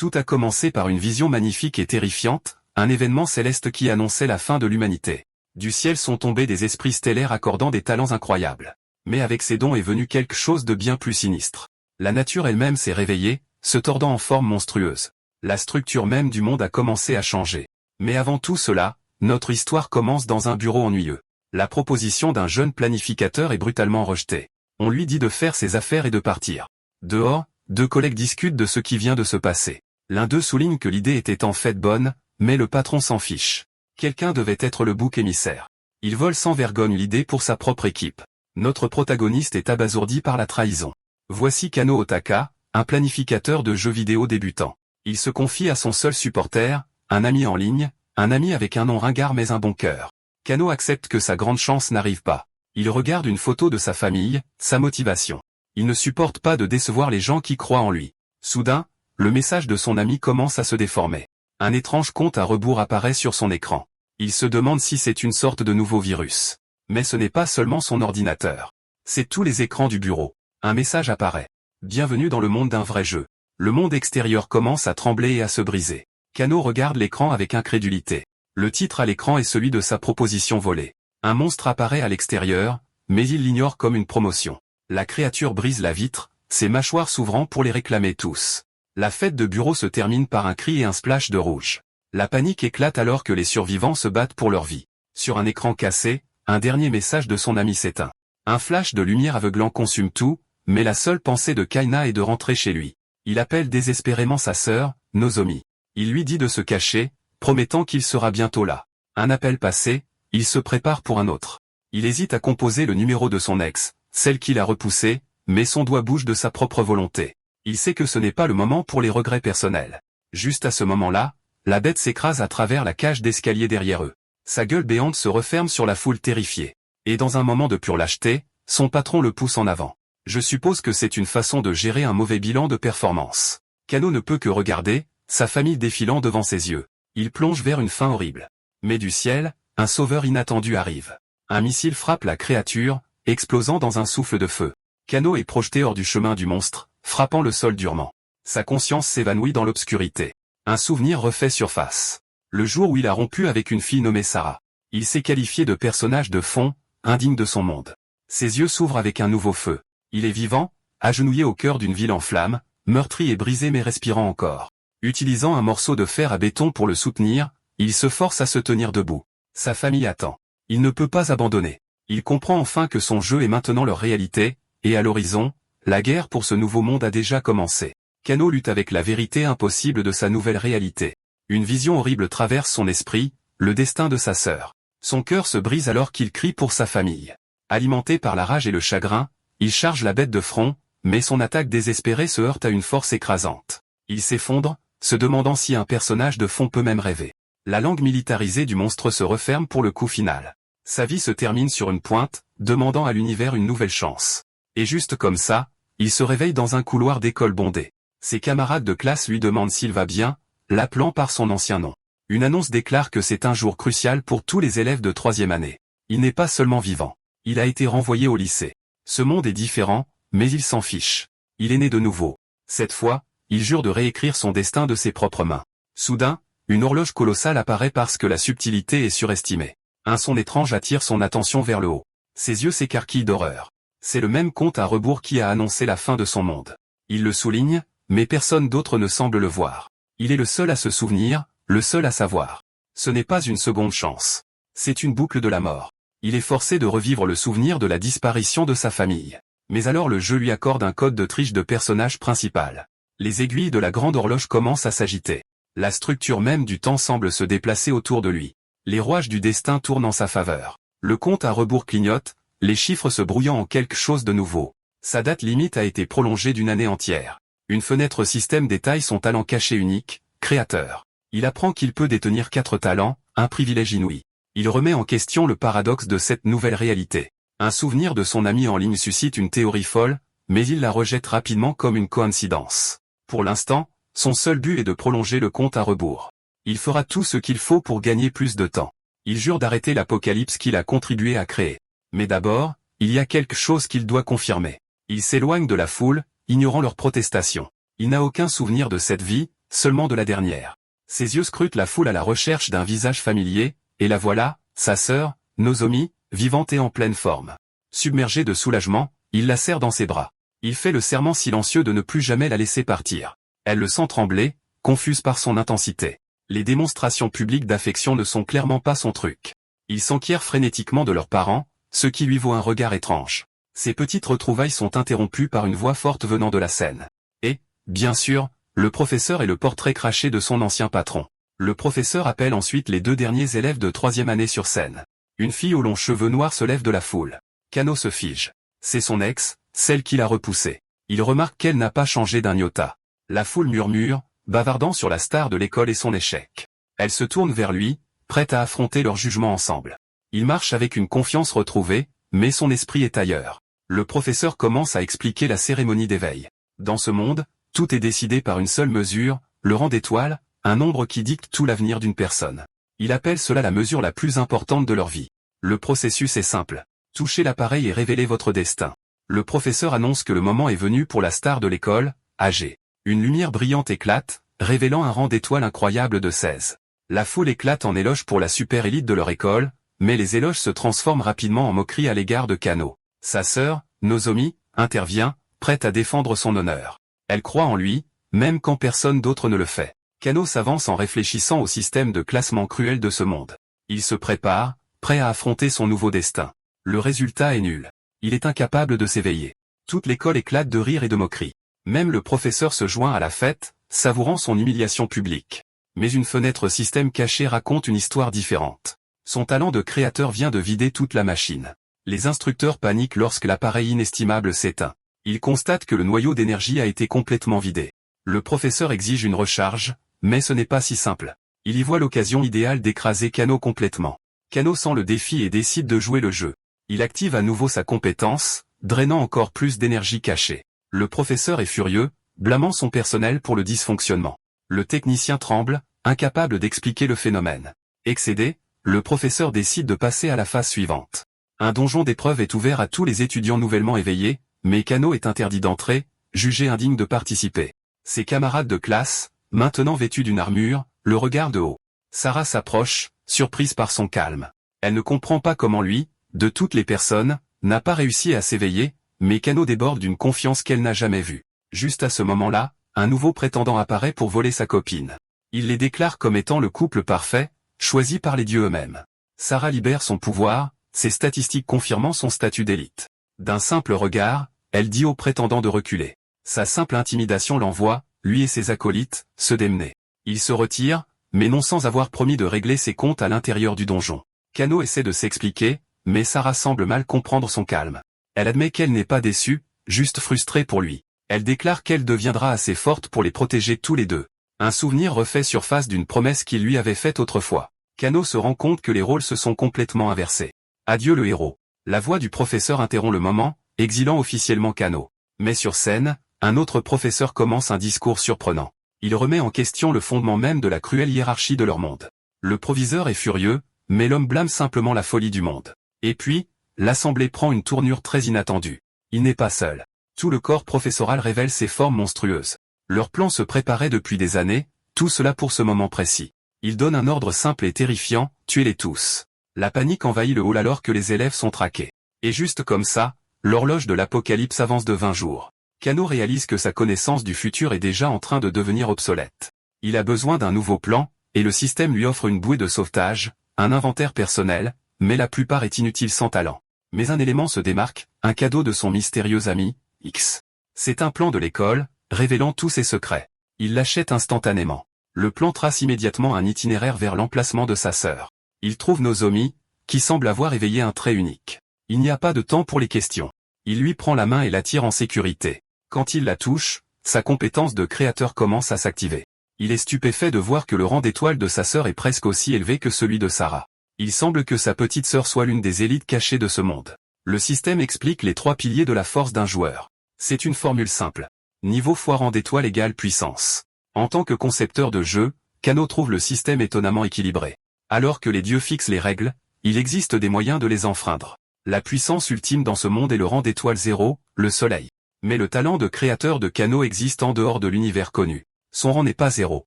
Tout a commencé par une vision magnifique et terrifiante, un événement céleste qui annonçait la fin de l'humanité. Du ciel sont tombés des esprits stellaires accordant des talents incroyables. Mais avec ces dons est venu quelque chose de bien plus sinistre. La nature elle-même s'est réveillée, se tordant en forme monstrueuse. La structure même du monde a commencé à changer. Mais avant tout cela, notre histoire commence dans un bureau ennuyeux. La proposition d'un jeune planificateur est brutalement rejetée. On lui dit de faire ses affaires et de partir. Dehors, deux collègues discutent de ce qui vient de se passer. L'un d'eux souligne que l'idée était en fait bonne, mais le patron s'en fiche. Quelqu'un devait être le bouc émissaire. Il vole sans vergogne l'idée pour sa propre équipe. Notre protagoniste est abasourdi par la trahison. Voici Kano Otaka, un planificateur de jeux vidéo débutant. Il se confie à son seul supporter, un ami en ligne, un ami avec un nom ringard mais un bon cœur. Kano accepte que sa grande chance n'arrive pas. Il regarde une photo de sa famille, sa motivation. Il ne supporte pas de décevoir les gens qui croient en lui. Soudain, le message de son ami commence à se déformer. Un étrange compte à rebours apparaît sur son écran. Il se demande si c'est une sorte de nouveau virus. Mais ce n'est pas seulement son ordinateur. C'est tous les écrans du bureau. Un message apparaît. Bienvenue dans le monde d'un vrai jeu. Le monde extérieur commence à trembler et à se briser. Kano regarde l'écran avec incrédulité. Le titre à l'écran est celui de sa proposition volée. Un monstre apparaît à l'extérieur, mais il l'ignore comme une promotion. La créature brise la vitre, ses mâchoires s'ouvrant pour les réclamer tous. La fête de bureau se termine par un cri et un splash de rouge. La panique éclate alors que les survivants se battent pour leur vie. Sur un écran cassé, un dernier message de son ami s'éteint. Un flash de lumière aveuglant consume tout, mais la seule pensée de Kaina est de rentrer chez lui. Il appelle désespérément sa sœur, Nozomi. Il lui dit de se cacher, promettant qu'il sera bientôt là. Un appel passé, il se prépare pour un autre. Il hésite à composer le numéro de son ex, celle qu'il a repoussée, mais son doigt bouge de sa propre volonté. Il sait que ce n'est pas le moment pour les regrets personnels. Juste à ce moment-là, la bête s'écrase à travers la cage d'escalier derrière eux. Sa gueule béante se referme sur la foule terrifiée. Et dans un moment de pure lâcheté, son patron le pousse en avant. Je suppose que c'est une façon de gérer un mauvais bilan de performance. Kano ne peut que regarder, sa famille défilant devant ses yeux. Il plonge vers une fin horrible. Mais du ciel, un sauveur inattendu arrive. Un missile frappe la créature, explosant dans un souffle de feu. Kano est projeté hors du chemin du monstre, frappant le sol durement. Sa conscience s'évanouit dans l'obscurité. Un souvenir refait surface. Le jour où il a rompu avec une fille nommée Sarah. Il s'est qualifié de personnage de fond, indigne de son monde. Ses yeux s'ouvrent avec un nouveau feu. Il est vivant, agenouillé au cœur d'une ville en flammes, meurtri et brisé mais respirant encore. Utilisant un morceau de fer à béton pour le soutenir, il se force à se tenir debout. Sa famille attend. Il ne peut pas abandonner. Il comprend enfin que son jeu est maintenant leur réalité, et à l'horizon, la guerre pour ce nouveau monde a déjà commencé. Kano lutte avec la vérité impossible de sa nouvelle réalité. Une vision horrible traverse son esprit, le destin de sa sœur. Son cœur se brise alors qu'il crie pour sa famille. Alimenté par la rage et le chagrin, il charge la bête de front, mais son attaque désespérée se heurte à une force écrasante. Il s'effondre, se demandant si un personnage de fond peut même rêver. La langue militarisée du monstre se referme pour le coup final. Sa vie se termine sur une pointe, demandant à l'univers une nouvelle chance. Et juste comme ça, il se réveille dans un couloir d'école bondé. Ses camarades de classe lui demandent s'il va bien, l'appelant par son ancien nom. Une annonce déclare que c'est un jour crucial pour tous les élèves de 3e année. Il n'est pas seulement vivant. Il a été renvoyé au lycée. Ce monde est différent, mais il s'en fiche. Il est né de nouveau. Cette fois, il jure de réécrire son destin de ses propres mains. Soudain, une horloge colossale apparaît parce que la subtilité est surestimée. Un son étrange attire son attention vers le haut. Ses yeux s'écarquillent d'horreur. C'est le même compte à rebours qui a annoncé la fin de son monde. Il le souligne, mais personne d'autre ne semble le voir. Il est le seul à se souvenir, le seul à savoir. Ce n'est pas une seconde chance. C'est une boucle de la mort. Il est forcé de revivre le souvenir de la disparition de sa famille. Mais alors le jeu lui accorde un code de triche de personnage principal. Les aiguilles de la grande horloge commencent à s'agiter. La structure même du temps semble se déplacer autour de lui. Les rouages du destin tournent en sa faveur. Le compte à rebours clignote, les chiffres se brouillant en quelque chose de nouveau. Sa date limite a été prolongée d'une année entière. Une fenêtre système détaille son talent caché unique, créateur. Il apprend qu'il peut détenir 4 talents, un privilège inouï. Il remet en question le paradoxe de cette nouvelle réalité. Un souvenir de son ami en ligne suscite une théorie folle, mais il la rejette rapidement comme une coïncidence. Pour l'instant, son seul but est de prolonger le compte à rebours. Il fera tout ce qu'il faut pour gagner plus de temps. Il jure d'arrêter l'apocalypse qu'il a contribué à créer. Mais d'abord, il y a quelque chose qu'il doit confirmer. Il s'éloigne de la foule, ignorant leurs protestations. Il n'a aucun souvenir de cette vie, seulement de la dernière. Ses yeux scrutent la foule à la recherche d'un visage familier, et la voilà, sa sœur, Nozomi, vivante et en pleine forme. Submergé de soulagement, il la serre dans ses bras. Il fait le serment silencieux de ne plus jamais la laisser partir. Elle le sent trembler, confuse par son intensité. Les démonstrations publiques d'affection ne sont clairement pas son truc. Ils s'enquièrent frénétiquement de leurs parents, ce qui lui vaut un regard étrange. Ces petites retrouvailles sont interrompues par une voix forte venant de la scène. Et, bien sûr, le professeur et le portrait craché de son ancien patron. Le professeur appelle ensuite les 2 derniers élèves de 3e année sur scène. Une fille aux longs cheveux noirs se lève de la foule. Kano se fige. C'est son ex, celle qui l'a repoussé. Il remarque qu'elle n'a pas changé d'un iota. La foule murmure, bavardant sur la star de l'école et son échec. Elle se tourne vers lui, prête à affronter leur jugement ensemble. Il marche avec une confiance retrouvée, mais son esprit est ailleurs. Le professeur commence à expliquer la cérémonie d'éveil. Dans ce monde, tout est décidé par une seule mesure, le rang d'étoiles, un nombre qui dicte tout l'avenir d'une personne. Il appelle cela la mesure la plus importante de leur vie. Le processus est simple. Touchez l'appareil et révélez votre destin. Le professeur annonce que le moment est venu pour la star de l'école, âgée. Une lumière brillante éclate, révélant un rang d'étoiles incroyable de 16. La foule éclate en éloges pour la super élite de leur école, mais les éloges se transforment rapidement en moquerie à l'égard de Kano. Sa sœur, Nozomi, intervient, prête à défendre son honneur. Elle croit en lui, même quand personne d'autre ne le fait. Kano s'avance en réfléchissant au système de classement cruel de ce monde. Il se prépare, prêt à affronter son nouveau destin. Le résultat est nul. Il est incapable de s'éveiller. Toute l'école éclate de rire et de moquerie. Même le professeur se joint à la fête, savourant son humiliation publique. Mais une fenêtre système caché raconte une histoire différente. Son talent de créateur vient de vider toute la machine. Les instructeurs paniquent lorsque l'appareil inestimable s'éteint. Ils constatent que le noyau d'énergie a été complètement vidé. Le professeur exige une recharge, mais ce n'est pas si simple. Il y voit l'occasion idéale d'écraser Kano complètement. Kano sent le défi et décide de jouer le jeu. Il active à nouveau sa compétence, drainant encore plus d'énergie cachée. Le professeur est furieux, blâmant son personnel pour le dysfonctionnement. Le technicien tremble, incapable d'expliquer le phénomène. Excédé, le professeur décide de passer à la phase suivante. Un donjon d'épreuve est ouvert à tous les étudiants nouvellement éveillés, mais Kano est interdit d'entrer, jugé indigne de participer. Ses camarades de classe, maintenant vêtus d'une armure, le regardent de haut. Sarah s'approche, surprise par son calme. Elle ne comprend pas comment lui, de toutes les personnes, n'a pas réussi à s'éveiller, mais Kano déborde d'une confiance qu'elle n'a jamais vue. Juste à ce moment-là, un nouveau prétendant apparaît pour voler sa copine. Il les déclare comme étant le couple parfait, choisi par les dieux eux-mêmes. Sarah libère son pouvoir, ses statistiques confirmant son statut d'élite. D'un simple regard, elle dit au prétendant de reculer. Sa simple intimidation l'envoie, lui et ses acolytes, se démener. Il se retire, mais non sans avoir promis de régler ses comptes à l'intérieur du donjon. Kano essaie de s'expliquer, mais Sarah semble mal comprendre son calme. Elle admet qu'elle n'est pas déçue, juste frustrée pour lui. Elle déclare qu'elle deviendra assez forte pour les protéger tous les deux. Un souvenir refait surface d'une promesse qu'il lui avait faite autrefois. Kano se rend compte que les rôles se sont complètement inversés. Adieu le héros. La voix du professeur interrompt le moment, exilant officiellement Kano. Mais sur scène, un autre professeur commence un discours surprenant. Il remet en question le fondement même de la cruelle hiérarchie de leur monde. Le proviseur est furieux, mais l'homme blâme simplement la folie du monde. Et puis, l'assemblée prend une tournure très inattendue. Il n'est pas seul. Tout le corps professoral révèle ses formes monstrueuses. Leur plan se préparait depuis des années, tout cela pour ce moment précis. Il donne un ordre simple et terrifiant, tuez-les tous. La panique envahit le hall alors que les élèves sont traqués. Et juste comme ça, l'horloge de l'apocalypse avance de 20 jours. Kano réalise que sa connaissance du futur est déjà en train de devenir obsolète. Il a besoin d'un nouveau plan, et le système lui offre une bouée de sauvetage, un inventaire personnel, mais la plupart est inutile sans talent. Mais un élément se démarque, un cadeau de son mystérieux ami, X. C'est un plan de l'école, révélant tous ses secrets. Il l'achète instantanément. Le plan trace immédiatement un itinéraire vers l'emplacement de sa sœur. Il trouve Nozomi, qui semble avoir éveillé un trait unique. Il n'y a pas de temps pour les questions. Il lui prend la main et l'attire en sécurité. Quand il la touche, sa compétence de créateur commence à s'activer. Il est stupéfait de voir que le rang d'étoile de sa sœur est presque aussi élevé que celui de Sarah. Il semble que sa petite sœur soit l'une des élites cachées de ce monde. Le système explique les 3 piliers de la force d'un joueur. C'est une formule simple. Niveau fois rang d'étoile égale puissance. En tant que concepteur de jeu, Kano trouve le système étonnamment équilibré. Alors que les dieux fixent les règles, il existe des moyens de les enfreindre. La puissance ultime dans ce monde est le rang d'étoile 0, le soleil. Mais le talent de créateur de Kano existe en dehors de l'univers connu. Son rang n'est pas 0.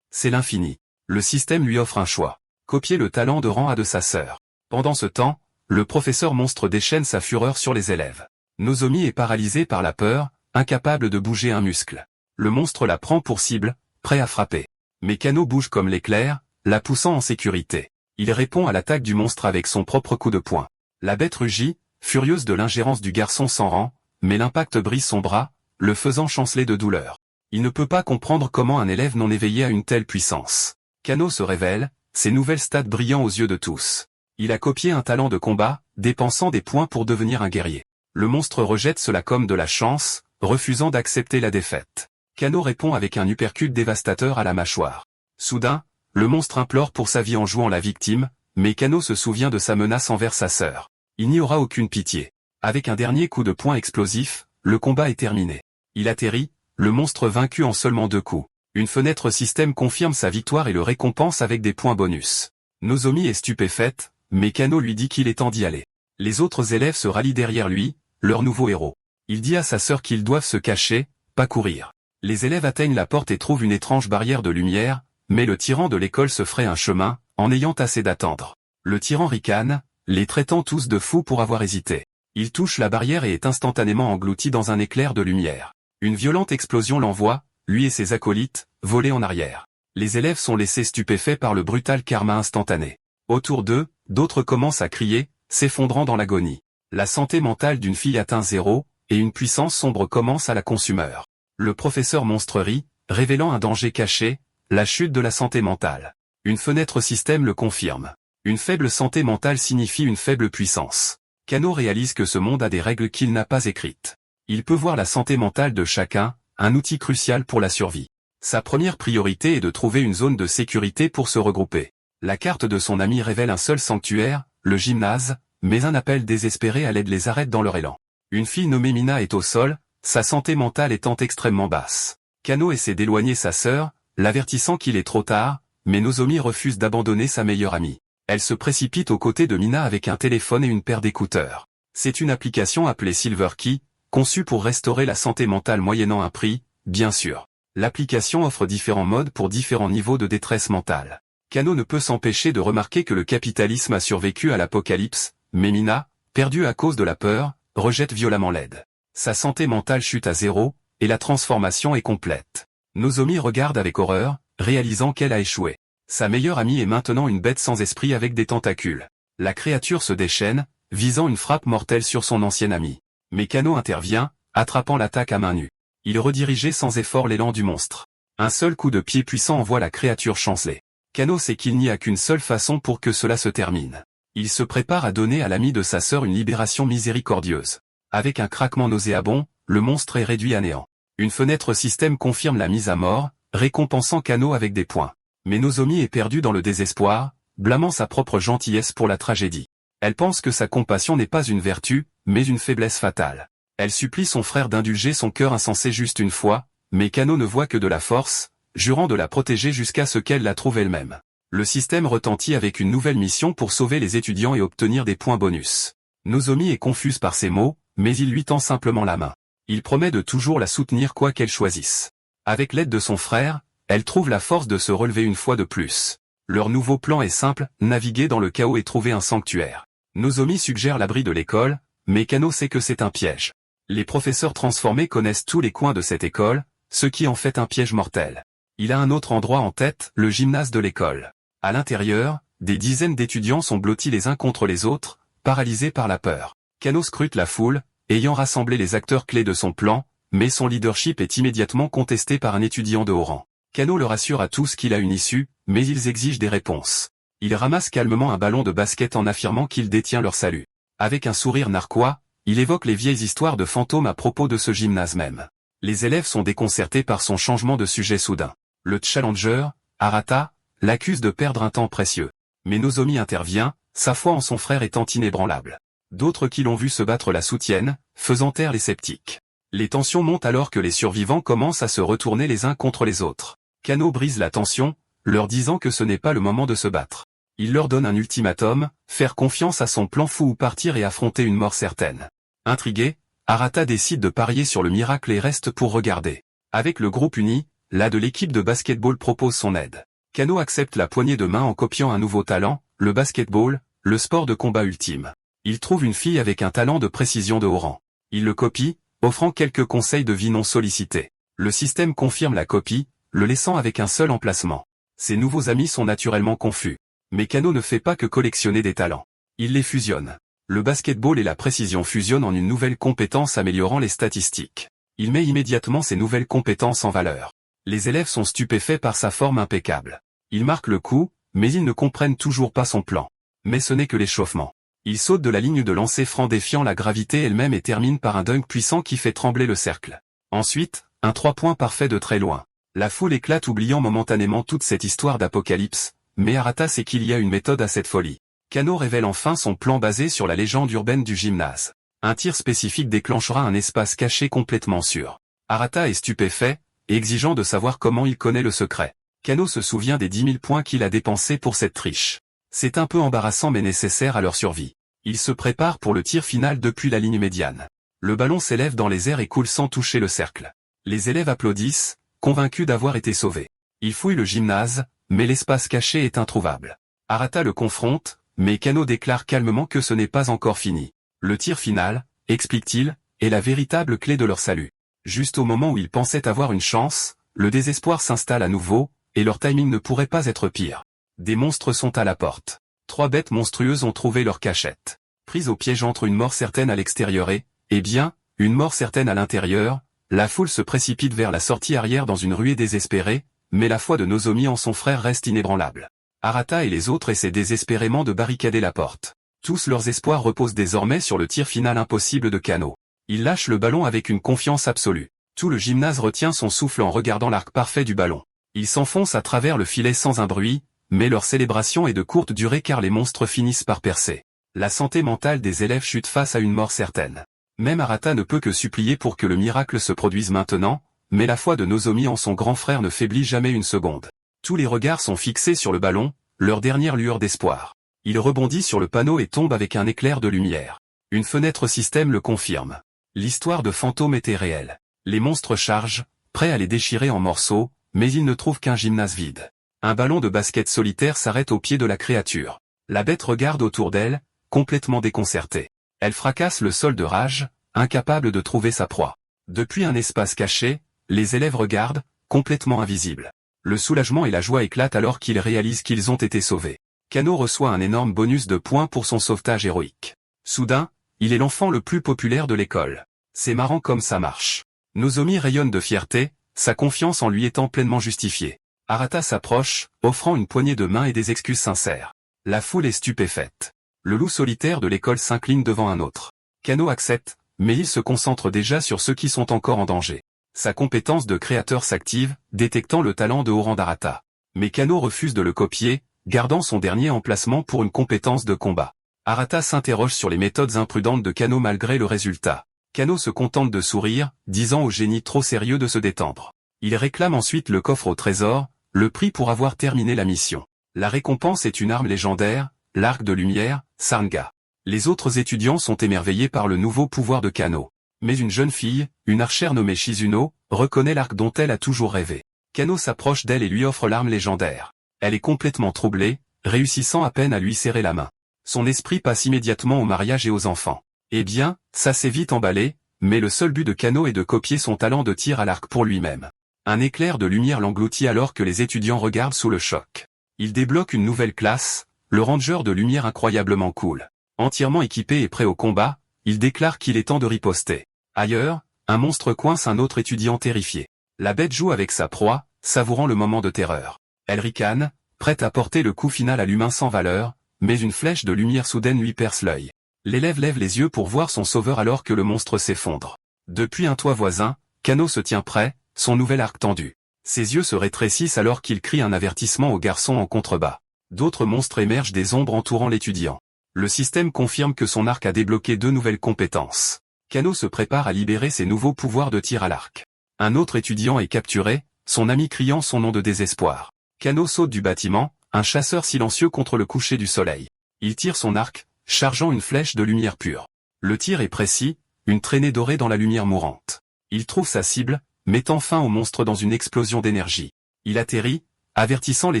C'est l'infini. Le système lui offre un choix. Copier le talent de rang A de sa sœur. Pendant ce temps, le professeur monstre déchaîne sa fureur sur les élèves. Nozomi est paralysé par la peur, incapable de bouger un muscle. Le monstre la prend pour cible, prêt à frapper. Mais Kano bouge comme l'éclair, la poussant en sécurité. Il répond à l'attaque du monstre avec son propre coup de poing. La bête rugit, furieuse de l'ingérence du garçon sans rang, mais l'impact brise son bras, le faisant chanceler de douleur. Il ne peut pas comprendre comment un élève non éveillé a une telle puissance. Kano se révèle, ses nouvelles stats brillant aux yeux de tous. Il a copié un talent de combat, dépensant des points pour devenir un guerrier. Le monstre rejette cela comme de la chance, refusant d'accepter la défaite. Kano répond avec un uppercut dévastateur à la mâchoire. Soudain, le monstre implore pour sa vie en jouant la victime, mais Kano se souvient de sa menace envers sa sœur. Il n'y aura aucune pitié. Avec un dernier coup de poing explosif, le combat est terminé. Il atterrit, le monstre vaincu en seulement 2 coups. Une fenêtre système confirme sa victoire et le récompense avec des points bonus. Nozomi est stupéfaite, mais Kano lui dit qu'il est temps d'y aller. Les autres élèves se rallient derrière lui, leur nouveau héros. Il dit à sa sœur qu'ils doivent se cacher, pas courir. Les élèves atteignent la porte et trouvent une étrange barrière de lumière, mais le tyran de l'école se fraye un chemin, en ayant assez d'attendre. Le tyran ricane, les traitant tous de fous pour avoir hésité. Il touche la barrière et est instantanément englouti dans un éclair de lumière. Une violente explosion l'envoie, lui et ses acolytes, voler en arrière. Les élèves sont laissés stupéfaits par le brutal karma instantané. Autour d'eux, d'autres commencent à crier, s'effondrant dans l'agonie. La santé mentale d'une fille atteint 0, et une puissance sombre commence à la consumer. Le professeur monstre rit, révélant un danger caché, la chute de la santé mentale. Une fenêtre système le confirme. Une faible santé mentale signifie une faible puissance. Kano réalise que ce monde a des règles qu'il n'a pas écrites. Il peut voir la santé mentale de chacun, un outil crucial pour la survie. Sa première priorité est de trouver une zone de sécurité pour se regrouper. La carte de son ami révèle un seul sanctuaire, le gymnase, mais un appel désespéré à l'aide les arrête dans leur élan. Une fille nommée Mina est au sol, sa santé mentale étant extrêmement basse. Kano essaie d'éloigner sa sœur, l'avertissant qu'il est trop tard, mais Nozomi refuse d'abandonner sa meilleure amie. Elle se précipite aux côtés de Mina avec un téléphone et une paire d'écouteurs. C'est une application appelée Silver Key, conçue pour restaurer la santé mentale moyennant un prix, bien sûr. L'application offre différents modes pour différents niveaux de détresse mentale. Kano ne peut s'empêcher de remarquer que le capitalisme a survécu à l'apocalypse, mais Mina, perdue à cause de la peur, rejette violemment l'aide. Sa santé mentale chute à 0, et la transformation est complète. Nozomi regarde avec horreur, réalisant qu'elle a échoué. Sa meilleure amie est maintenant une bête sans esprit avec des tentacules. La créature se déchaîne, visant une frappe mortelle sur son ancien ami. Mais Kano intervient, attrapant l'attaque à main nue. Il redirigeait sans effort l'élan du monstre. Un seul coup de pied puissant envoie la créature chanceler. Kano sait qu'il n'y a qu'une seule façon pour que cela se termine. Il se prépare à donner à l'ami de sa sœur une libération miséricordieuse. Avec un craquement nauséabond, le monstre est réduit à néant. Une fenêtre système confirme la mise à mort, récompensant Kano avec des points. Mais Nozomi est perdue dans le désespoir, blâmant sa propre gentillesse pour la tragédie. Elle pense que sa compassion n'est pas une vertu, mais une faiblesse fatale. Elle supplie son frère d'indulger son cœur insensé juste une fois, mais Kano ne voit que de la force, jurant de la protéger jusqu'à ce qu'elle la trouve elle-même. Le système retentit avec une nouvelle mission pour sauver les étudiants et obtenir des points bonus. Nozomi est confuse par ces mots, mais il lui tend simplement la main. Il promet de toujours la soutenir quoi qu'elle choisisse. Avec l'aide de son frère, elle trouve la force de se relever une fois de plus. Leur nouveau plan est simple, naviguer dans le chaos et trouver un sanctuaire. Nozomi suggère l'abri de l'école, mais Kano sait que c'est un piège. Les professeurs transformés connaissent tous les coins de cette école, ce qui en fait un piège mortel. Il a un autre endroit en tête, le gymnase de l'école. À l'intérieur, des dizaines d'étudiants sont blottis les uns contre les autres, paralysés par la peur. Kano scrute la foule, ayant rassemblé les acteurs clés de son plan, mais son leadership est immédiatement contesté par un étudiant de haut rang. Kano leur assure à tous qu'il a une issue, mais ils exigent des réponses. Il ramasse calmement un ballon de basket en affirmant qu'il détient leur salut. Avec un sourire narquois, il évoque les vieilles histoires de fantômes à propos de ce gymnase même. Les élèves sont déconcertés par son changement de sujet soudain. Le challenger, Arata, l'accuse de perdre un temps précieux. Mais Nozomi intervient, sa foi en son frère étant inébranlable. D'autres qui l'ont vu se battre la soutiennent, faisant taire les sceptiques. Les tensions montent alors que les survivants commencent à se retourner les uns contre les autres. Kano brise la tension, leur disant que ce n'est pas le moment de se battre. Il leur donne un ultimatum, faire confiance à son plan fou ou partir et affronter une mort certaine. Intrigué, Arata décide de parier sur le miracle et reste pour regarder. Avec le groupe uni, la de l'équipe de basketball propose son aide. Kano accepte la poignée de main en copiant un nouveau talent, le basketball, le sport de combat ultime. Il trouve une fille avec un talent de précision de haut rang. Il le copie, offrant quelques conseils de vie non sollicités. Le système confirme la copie, le laissant avec un seul emplacement. Ses nouveaux amis sont naturellement confus. Mais Kano ne fait pas que collectionner des talents. Il les fusionne. Le basketball et la précision fusionnent en une nouvelle compétence améliorant les statistiques. Il met immédiatement ces nouvelles compétences en valeur. Les élèves sont stupéfaits par sa forme impeccable. Il marque le coup, mais ils ne comprennent toujours pas son plan. Mais ce n'est que l'échauffement. Il saute de la ligne de lancer franc défiant la gravité elle-même et termine par un dunk puissant qui fait trembler le cercle. Ensuite, un 3 points parfait de très loin. La foule éclate oubliant momentanément toute cette histoire d'apocalypse, mais Arata sait qu'il y a une méthode à cette folie. Kano révèle enfin son plan basé sur la légende urbaine du gymnase. Un tir spécifique déclenchera un espace caché complètement sûr. Arata est stupéfait, et exigeant de savoir comment il connaît le secret. Kano se souvient des 10 000 points qu'il a dépensés pour cette triche. C'est un peu embarrassant mais nécessaire à leur survie. Il se prépare pour le tir final depuis la ligne médiane. Le ballon s'élève dans les airs et coule sans toucher le cercle. Les élèves applaudissent, convaincus d'avoir été sauvés. Il fouille le gymnase, mais l'espace caché est introuvable. Arata le confronte, mais Kano déclare calmement que ce n'est pas encore fini. Le tir final, explique-t-il, est la véritable clé de leur salut. Juste au moment où ils pensaient avoir une chance, le désespoir s'installe à nouveau, et leur timing ne pourrait pas être pire. Des monstres sont à la porte. 3 bêtes monstrueuses ont trouvé leur cachette. Prises au piège entre une mort certaine à l'extérieur et, bien, une mort certaine à l'intérieur, la foule se précipite vers la sortie arrière dans une ruée désespérée, mais la foi de Nozomi en son frère reste inébranlable. Arata et les autres essaient désespérément de barricader la porte. Tous leurs espoirs reposent désormais sur le tir final impossible de Kano. Il lâche le ballon avec une confiance absolue. Tout le gymnase retient son souffle en regardant l'arc parfait du ballon. Ils s'enfoncent à travers le filet sans un bruit, mais leur célébration est de courte durée car les monstres finissent par percer. La santé mentale des élèves chute face à une mort certaine. Même Arata ne peut que supplier pour que le miracle se produise maintenant, mais la foi de Nozomi en son grand frère ne faiblit jamais une seconde. Tous les regards sont fixés sur le ballon, leur dernière lueur d'espoir. Il rebondit sur le panneau et tombe avec un éclair de lumière. Une fenêtre système le confirme. L'histoire de fantôme était réelle. Les monstres chargent, prêts à les déchirer en morceaux, mais ils ne trouvent qu'un gymnase vide. Un ballon de basket solitaire s'arrête au pied de la créature. La bête regarde autour d'elle, complètement déconcertée. Elle fracasse le sol de rage, incapable de trouver sa proie. Depuis un espace caché, les élèves regardent, complètement invisibles. Le soulagement et la joie éclatent alors qu'ils réalisent qu'ils ont été sauvés. Kano reçoit un énorme bonus de points pour son sauvetage héroïque. Soudain, il est l'enfant le plus populaire de l'école. C'est marrant comme ça marche. Nozomi rayonne de fierté, sa confiance en lui étant pleinement justifiée. Arata s'approche, offrant une poignée de main et des excuses sincères. La foule est stupéfaite. Le loup solitaire de l'école s'incline devant un autre. Kano accepte, mais il se concentre déjà sur ceux qui sont encore en danger. Sa compétence de créateur s'active, détectant le talent de haut rang d'Arata. Mais Kano refuse de le copier, gardant son dernier emplacement pour une compétence de combat. Arata s'interroge sur les méthodes imprudentes de Kano malgré le résultat. Kano se contente de sourire, disant au génie trop sérieux de se détendre. Il réclame ensuite le coffre au trésor, le prix pour avoir terminé la mission. La récompense est une arme légendaire, l'arc de lumière, Sarnga. Les autres étudiants sont émerveillés par le nouveau pouvoir de Kano. Mais une jeune fille, une archère nommée Shizuno, reconnaît l'arc dont elle a toujours rêvé. Kano s'approche d'elle et lui offre l'arme légendaire. Elle est complètement troublée, réussissant à peine à lui serrer la main. Son esprit passe immédiatement au mariage et aux enfants. Eh bien, ça s'est vite emballé, mais le seul but de Kano est de copier son talent de tir à l'arc pour lui-même. Un éclair de lumière l'engloutit alors que les étudiants regardent sous le choc. Il débloque une nouvelle classe, le ranger de lumière incroyablement cool. Entièrement équipé et prêt au combat, il déclare qu'il est temps de riposter. Ailleurs, un monstre coince un autre étudiant terrifié. La bête joue avec sa proie, savourant le moment de terreur. Elle ricane, prête à porter le coup final à l'humain sans valeur, mais une flèche de lumière soudaine lui perce l'œil. L'élève lève les yeux pour voir son sauveur alors que le monstre s'effondre. Depuis un toit voisin, Kano se tient prêt, son nouvel arc tendu. Ses yeux se rétrécissent alors qu'il crie un avertissement au garçon en contrebas. D'autres monstres émergent des ombres entourant l'étudiant. Le système confirme que son arc a débloqué 2 nouvelles compétences. Kano se prépare à libérer ses nouveaux pouvoirs de tir à l'arc. Un autre étudiant est capturé, son ami criant son nom de désespoir. Kano saute du bâtiment, un chasseur silencieux contre le coucher du soleil. Il tire son arc, chargeant une flèche de lumière pure. Le tir est précis, une traînée dorée dans la lumière mourante. Il trouve sa cible, mettant fin au monstre dans une explosion d'énergie. Il atterrit, avertissant les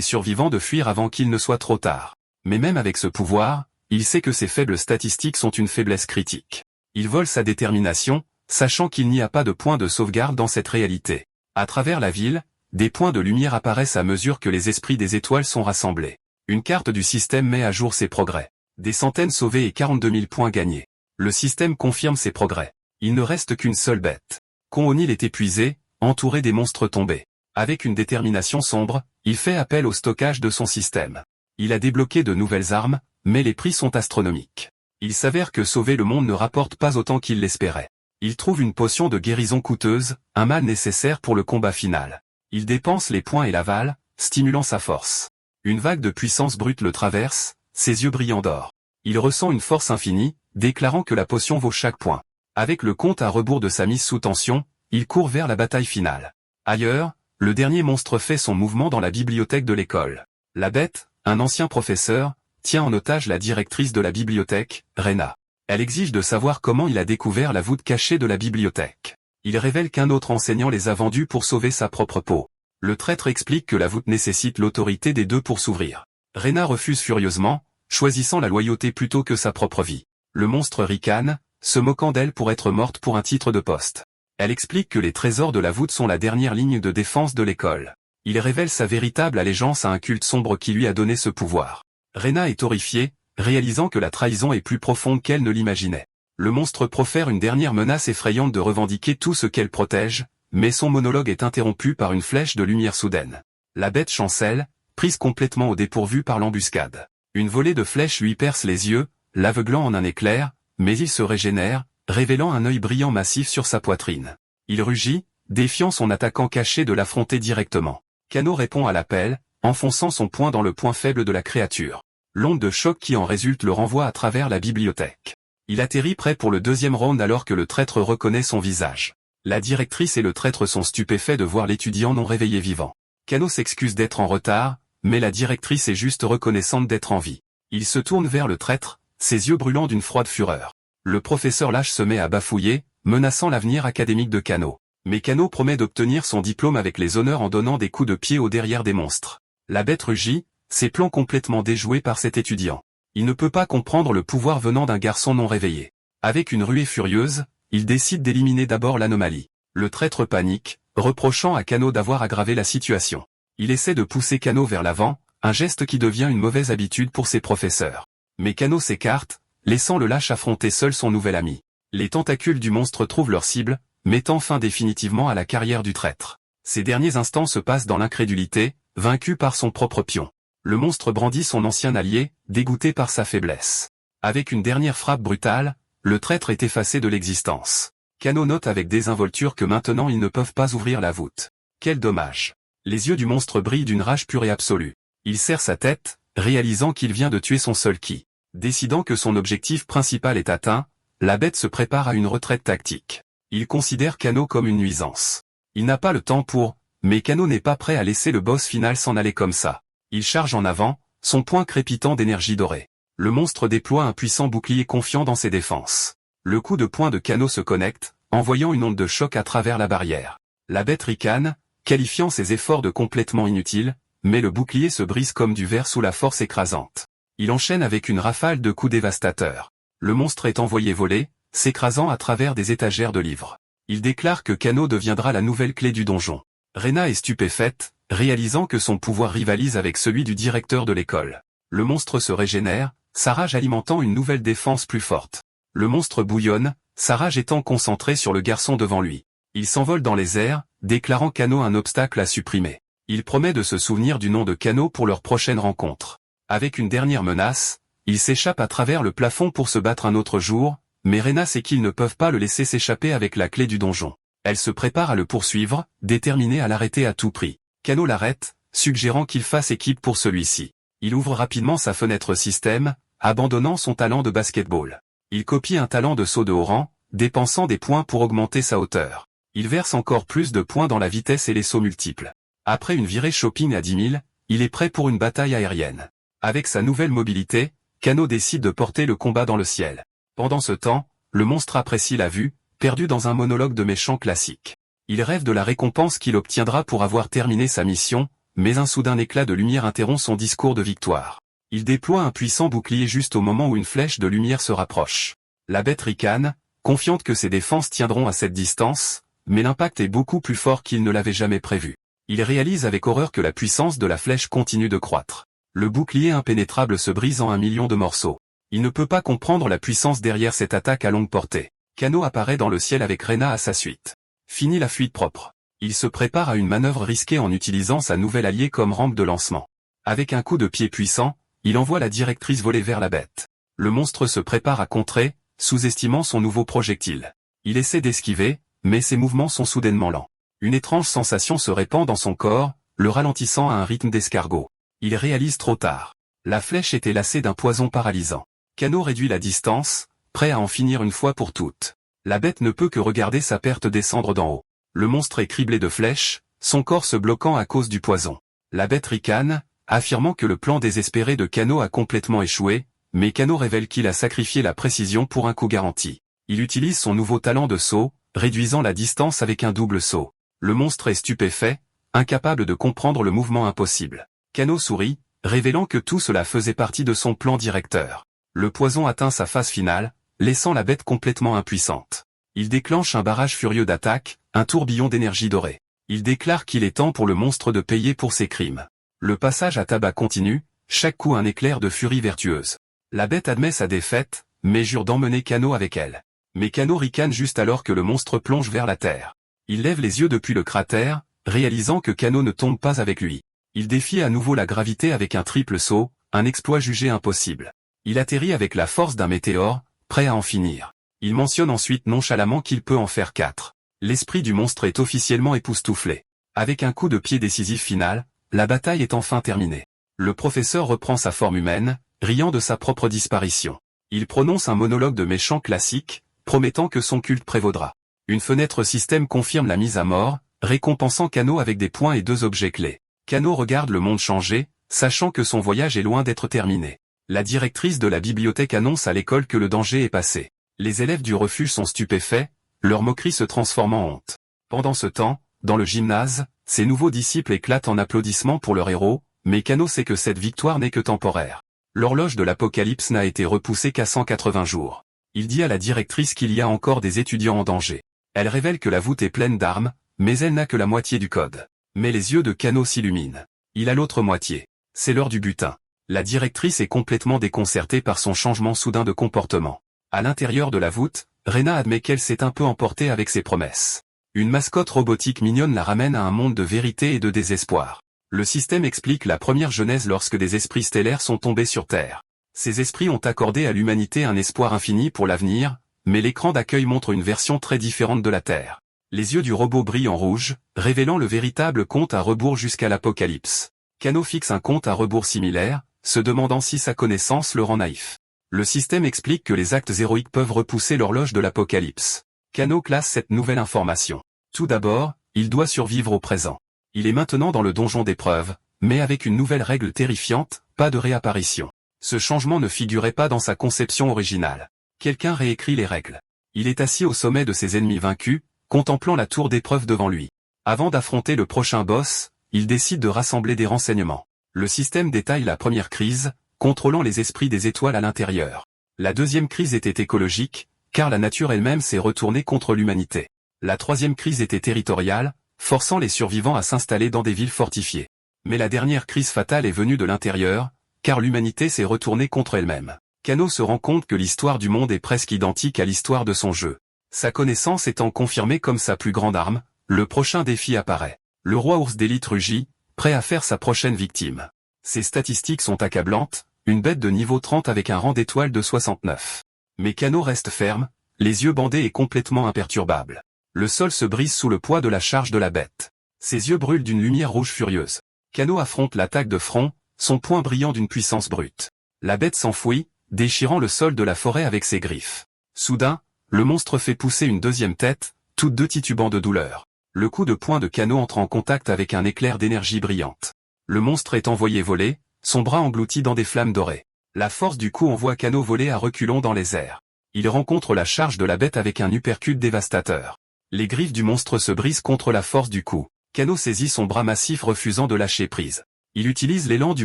survivants de fuir avant qu'il ne soit trop tard. Mais même avec ce pouvoir, il sait que ses faibles statistiques sont une faiblesse critique. Il vole sa détermination, sachant qu'il n'y a pas de point de sauvegarde dans cette réalité. À travers la ville, des points de lumière apparaissent à mesure que les esprits des étoiles sont rassemblés. Une carte du système met à jour ses progrès. Des centaines sauvées et 42 000 points gagnés. Le système confirme ses progrès. Il ne reste qu'une seule bête. Con-O'Neill est épuisé, entouré des monstres tombés. Avec une détermination sombre, il fait appel au stockage de son système. Il a débloqué de nouvelles armes, mais les prix sont astronomiques. Il s'avère que sauver le monde ne rapporte pas autant qu'il l'espérait. Il trouve une potion de guérison coûteuse, un mal nécessaire pour le combat final. Il dépense les points et l'avale, stimulant sa force. Une vague de puissance brute le traverse, ses yeux brillants d'or. Il ressent une force infinie, déclarant que la potion vaut chaque point. Avec le compte à rebours de sa mise sous tension, il court vers la bataille finale. Ailleurs, le dernier monstre fait son mouvement dans la bibliothèque de l'école. La bête, un ancien professeur, tient en otage la directrice de la bibliothèque, Rena. Elle exige de savoir comment il a découvert la voûte cachée de la bibliothèque. Il révèle qu'un autre enseignant les a vendus pour sauver sa propre peau. Le traître explique que la voûte nécessite l'autorité des deux pour s'ouvrir. Rena refuse furieusement, choisissant la loyauté plutôt que sa propre vie. Le monstre ricane, se moquant d'elle pour être morte pour un titre de poste. Elle explique que les trésors de la voûte sont la dernière ligne de défense de l'école. Il révèle sa véritable allégeance à un culte sombre qui lui a donné ce pouvoir. Rena est horrifiée, réalisant que la trahison est plus profonde qu'elle ne l'imaginait. Le monstre profère une dernière menace effrayante de revendiquer tout ce qu'elle protège, mais son monologue est interrompu par une flèche de lumière soudaine. La bête chancelle, prise complètement au dépourvu par l'embuscade. Une volée de flèches lui perce les yeux, l'aveuglant en un éclair, mais il se régénère, révélant un œil brillant massif sur sa poitrine. Il rugit, défiant son attaquant caché de l'affronter directement. Kano répond à l'appel, enfonçant son poing dans le point faible de la créature. L'onde de choc qui en résulte le renvoie à travers la bibliothèque. Il atterrit prêt pour le deuxième round alors que le traître reconnaît son visage. La directrice et le traître sont stupéfaits de voir l'étudiant non réveillé vivant. Kano s'excuse d'être en retard, mais la directrice est juste reconnaissante d'être en vie. Il se tourne vers le traître, ses yeux brûlant d'une froide fureur. Le professeur lâche se met à bafouiller, menaçant l'avenir académique de Kano. Mais Kano promet d'obtenir son diplôme avec les honneurs en donnant des coups de pied au derrière des monstres. La bête rugit, ses plans complètement déjoués par cet étudiant. Il ne peut pas comprendre le pouvoir venant d'un garçon non réveillé. Avec une ruée furieuse, il décide d'éliminer d'abord l'anomalie. Le traître panique, reprochant à Kano d'avoir aggravé la situation. Il essaie de pousser Kano vers l'avant, un geste qui devient une mauvaise habitude pour ses professeurs. Mais Kano s'écarte, laissant le lâche affronter seul son nouvel ami. Les tentacules du monstre trouvent leur cible, mettant fin définitivement à la carrière du traître. Ces derniers instants se passent dans l'incrédulité, vaincu par son propre pion. Le monstre brandit son ancien allié, dégoûté par sa faiblesse. Avec une dernière frappe brutale, le traître est effacé de l'existence. Kano note avec désinvolture que maintenant ils ne peuvent pas ouvrir la voûte. Quel dommage. Les yeux du monstre brillent d'une rage pure et absolue. Il serre sa tête, réalisant qu'il vient de tuer son seul ki. Décidant que son objectif principal est atteint, la bête se prépare à une retraite tactique. Il considère Kano comme une nuisance. Il n'a pas le temps pour, mais Kano n'est pas prêt à laisser le boss final s'en aller comme ça. Il charge en avant, son poing crépitant d'énergie dorée. Le monstre déploie un puissant bouclier confiant dans ses défenses. Le coup de poing de Kano se connecte, envoyant une onde de choc à travers la barrière. La bête ricane, qualifiant ses efforts de complètement inutiles, mais le bouclier se brise comme du verre sous la force écrasante. Il enchaîne avec une rafale de coups dévastateurs. Le monstre est envoyé voler, s'écrasant à travers des étagères de livres. Il déclare que Kano deviendra la nouvelle clé du donjon. Rena est stupéfaite, réalisant que son pouvoir rivalise avec celui du directeur de l'école. Le monstre se régénère, sa rage alimentant une nouvelle défense plus forte. Le monstre bouillonne, sa rage étant concentrée sur le garçon devant lui. Il s'envole dans les airs, déclarant Kano un obstacle à supprimer. Il promet de se souvenir du nom de Kano pour leur prochaine rencontre. Avec une dernière menace, il s'échappe à travers le plafond pour se battre un autre jour, mais Rena sait qu'ils ne peuvent pas le laisser s'échapper avec la clé du donjon. Elle se prépare à le poursuivre, déterminée à l'arrêter à tout prix. Kano l'arrête, suggérant qu'il fasse équipe pour celui-ci. Il ouvre rapidement sa fenêtre système, abandonnant son talent de basketball. Il copie un talent de saut de haut rang, dépensant des points pour augmenter sa hauteur. Il verse encore plus de points dans la vitesse et les sauts multiples. Après une virée shopping à 10 000, il est prêt pour une bataille aérienne. Avec sa nouvelle mobilité, Kano décide de porter le combat dans le ciel. Pendant ce temps, le monstre apprécie la vue, perdu dans un monologue de méchant classique. Il rêve de la récompense qu'il obtiendra pour avoir terminé sa mission, mais un soudain éclat de lumière interrompt son discours de victoire. Il déploie un puissant bouclier juste au moment où une flèche de lumière se rapproche. La bête ricane, confiante que ses défenses tiendront à cette distance, mais l'impact est beaucoup plus fort qu'il ne l'avait jamais prévu. Il réalise avec horreur que la puissance de la flèche continue de croître. Le bouclier impénétrable se brise en 1 million de morceaux. Il ne peut pas comprendre la puissance derrière cette attaque à longue portée. Kano apparaît dans le ciel avec Rena à sa suite. Fini la fuite propre. Il se prépare à une manœuvre risquée en utilisant sa nouvelle alliée comme rampe de lancement. Avec un coup de pied puissant, il envoie la directrice voler vers la bête. Le monstre se prépare à contrer, sous-estimant son nouveau projectile. Il essaie d'esquiver, mais ses mouvements sont soudainement lents. Une étrange sensation se répand dans son corps, le ralentissant à un rythme d'escargot. Il réalise trop tard. La flèche était lacée d'un poison paralysant. Kano réduit la distance, prêt à en finir une fois pour toutes. La bête ne peut que regarder sa perte descendre d'en haut. Le monstre est criblé de flèches, son corps se bloquant à cause du poison. La bête ricane, affirmant que le plan désespéré de Kano a complètement échoué, mais Kano révèle qu'il a sacrifié la précision pour un coup garanti. Il utilise son nouveau talent de saut, réduisant la distance avec un double saut. Le monstre est stupéfait, incapable de comprendre le mouvement impossible. Kano sourit, révélant que tout cela faisait partie de son plan directeur. Le poison atteint sa phase finale, laissant la bête complètement impuissante. Il déclenche un barrage furieux d'attaques, un tourbillon d'énergie dorée. Il déclare qu'il est temps pour le monstre de payer pour ses crimes. Le passage à tabac continue, chaque coup un éclair de furie vertueuse. La bête admet sa défaite, mais jure d'emmener Kano avec elle. Mais Kano ricane juste alors que le monstre plonge vers la terre. Il lève les yeux depuis le cratère, réalisant que Kano ne tombe pas avec lui. Il défie à nouveau la gravité avec un triple saut, un exploit jugé impossible. Il atterrit avec la force d'un météore, prêt à en finir. Il mentionne ensuite nonchalamment qu'il peut en faire 4. L'esprit du monstre est officiellement époustouflé. Avec un coup de pied décisif final, la bataille est enfin terminée. Le professeur reprend sa forme humaine, riant de sa propre disparition. Il prononce un monologue de méchant classique, promettant que son culte prévaudra. Une fenêtre système confirme la mise à mort, récompensant Kano avec des points et 2 objets clés. Kano regarde le monde changer, sachant que son voyage est loin d'être terminé. La directrice de la bibliothèque annonce à l'école que le danger est passé. Les élèves du refuge sont stupéfaits, leur moquerie se transforme en honte. Pendant ce temps, dans le gymnase, ses nouveaux disciples éclatent en applaudissements pour leur héros, mais Kano sait que cette victoire n'est que temporaire. L'horloge de l'apocalypse n'a été repoussée qu'à 180 jours. Il dit à la directrice qu'il y a encore des étudiants en danger. Elle révèle que la voûte est pleine d'armes, mais elle n'a que la moitié du code. Mais les yeux de Kano s'illuminent. Il a l'autre moitié. C'est l'heure du butin. La directrice est complètement déconcertée par son changement soudain de comportement. À l'intérieur de la voûte, Rena admet qu'elle s'est un peu emportée avec ses promesses. Une mascotte robotique mignonne la ramène à un monde de vérité et de désespoir. Le système explique la première genèse lorsque des esprits stellaires sont tombés sur Terre. Ces esprits ont accordé à l'humanité un espoir infini pour l'avenir, mais l'écran d'accueil montre une version très différente de la Terre. Les yeux du robot brillent en rouge, révélant le véritable compte à rebours jusqu'à l'apocalypse. Kano fixe un compte à rebours similaire, se demandant si sa connaissance le rend naïf. Le système explique que les actes héroïques peuvent repousser l'horloge de l'apocalypse. Kano classe cette nouvelle information. Tout d'abord, il doit survivre au présent. Il est maintenant dans le donjon d'épreuve, mais avec une nouvelle règle terrifiante, pas de réapparition. Ce changement ne figurait pas dans sa conception originale. Quelqu'un réécrit les règles. Il est assis au sommet de ses ennemis vaincus, contemplant la tour d'épreuve devant lui. Avant d'affronter le prochain boss, il décide de rassembler des renseignements. Le système détaille la première crise, contrôlant les esprits des étoiles à l'intérieur. La deuxième crise était écologique, car la nature elle-même s'est retournée contre l'humanité. La troisième crise était territoriale, forçant les survivants à s'installer dans des villes fortifiées. Mais la dernière crise fatale est venue de l'intérieur, car l'humanité s'est retournée contre elle-même. Kano se rend compte que l'histoire du monde est presque identique à l'histoire de son jeu. Sa connaissance étant confirmée comme sa plus grande arme, le prochain défi apparaît. Le roi ours d'élite rugit, prêt à faire sa prochaine victime. Ses statistiques sont accablantes, une bête de niveau 30 avec un rang d'étoiles de 69. Mais Kano reste ferme, les yeux bandés et complètement imperturbable. Le sol se brise sous le poids de la charge de la bête. Ses yeux brûlent d'une lumière rouge furieuse. Kano affronte l'attaque de front, son poing brillant d'une puissance brute. La bête s'enfuit, déchirant le sol de la forêt avec ses griffes. Soudain, le monstre fait pousser une deuxième tête, toutes deux titubant de douleur. Le coup de poing de Kano entre en contact avec un éclair d'énergie brillante. Le monstre est envoyé voler, son bras englouti dans des flammes dorées. La force du coup envoie Kano voler à reculons dans les airs. Il rencontre la charge de la bête avec un uppercut dévastateur. Les griffes du monstre se brisent contre la force du coup. Kano saisit son bras massif refusant de lâcher prise. Il utilise l'élan du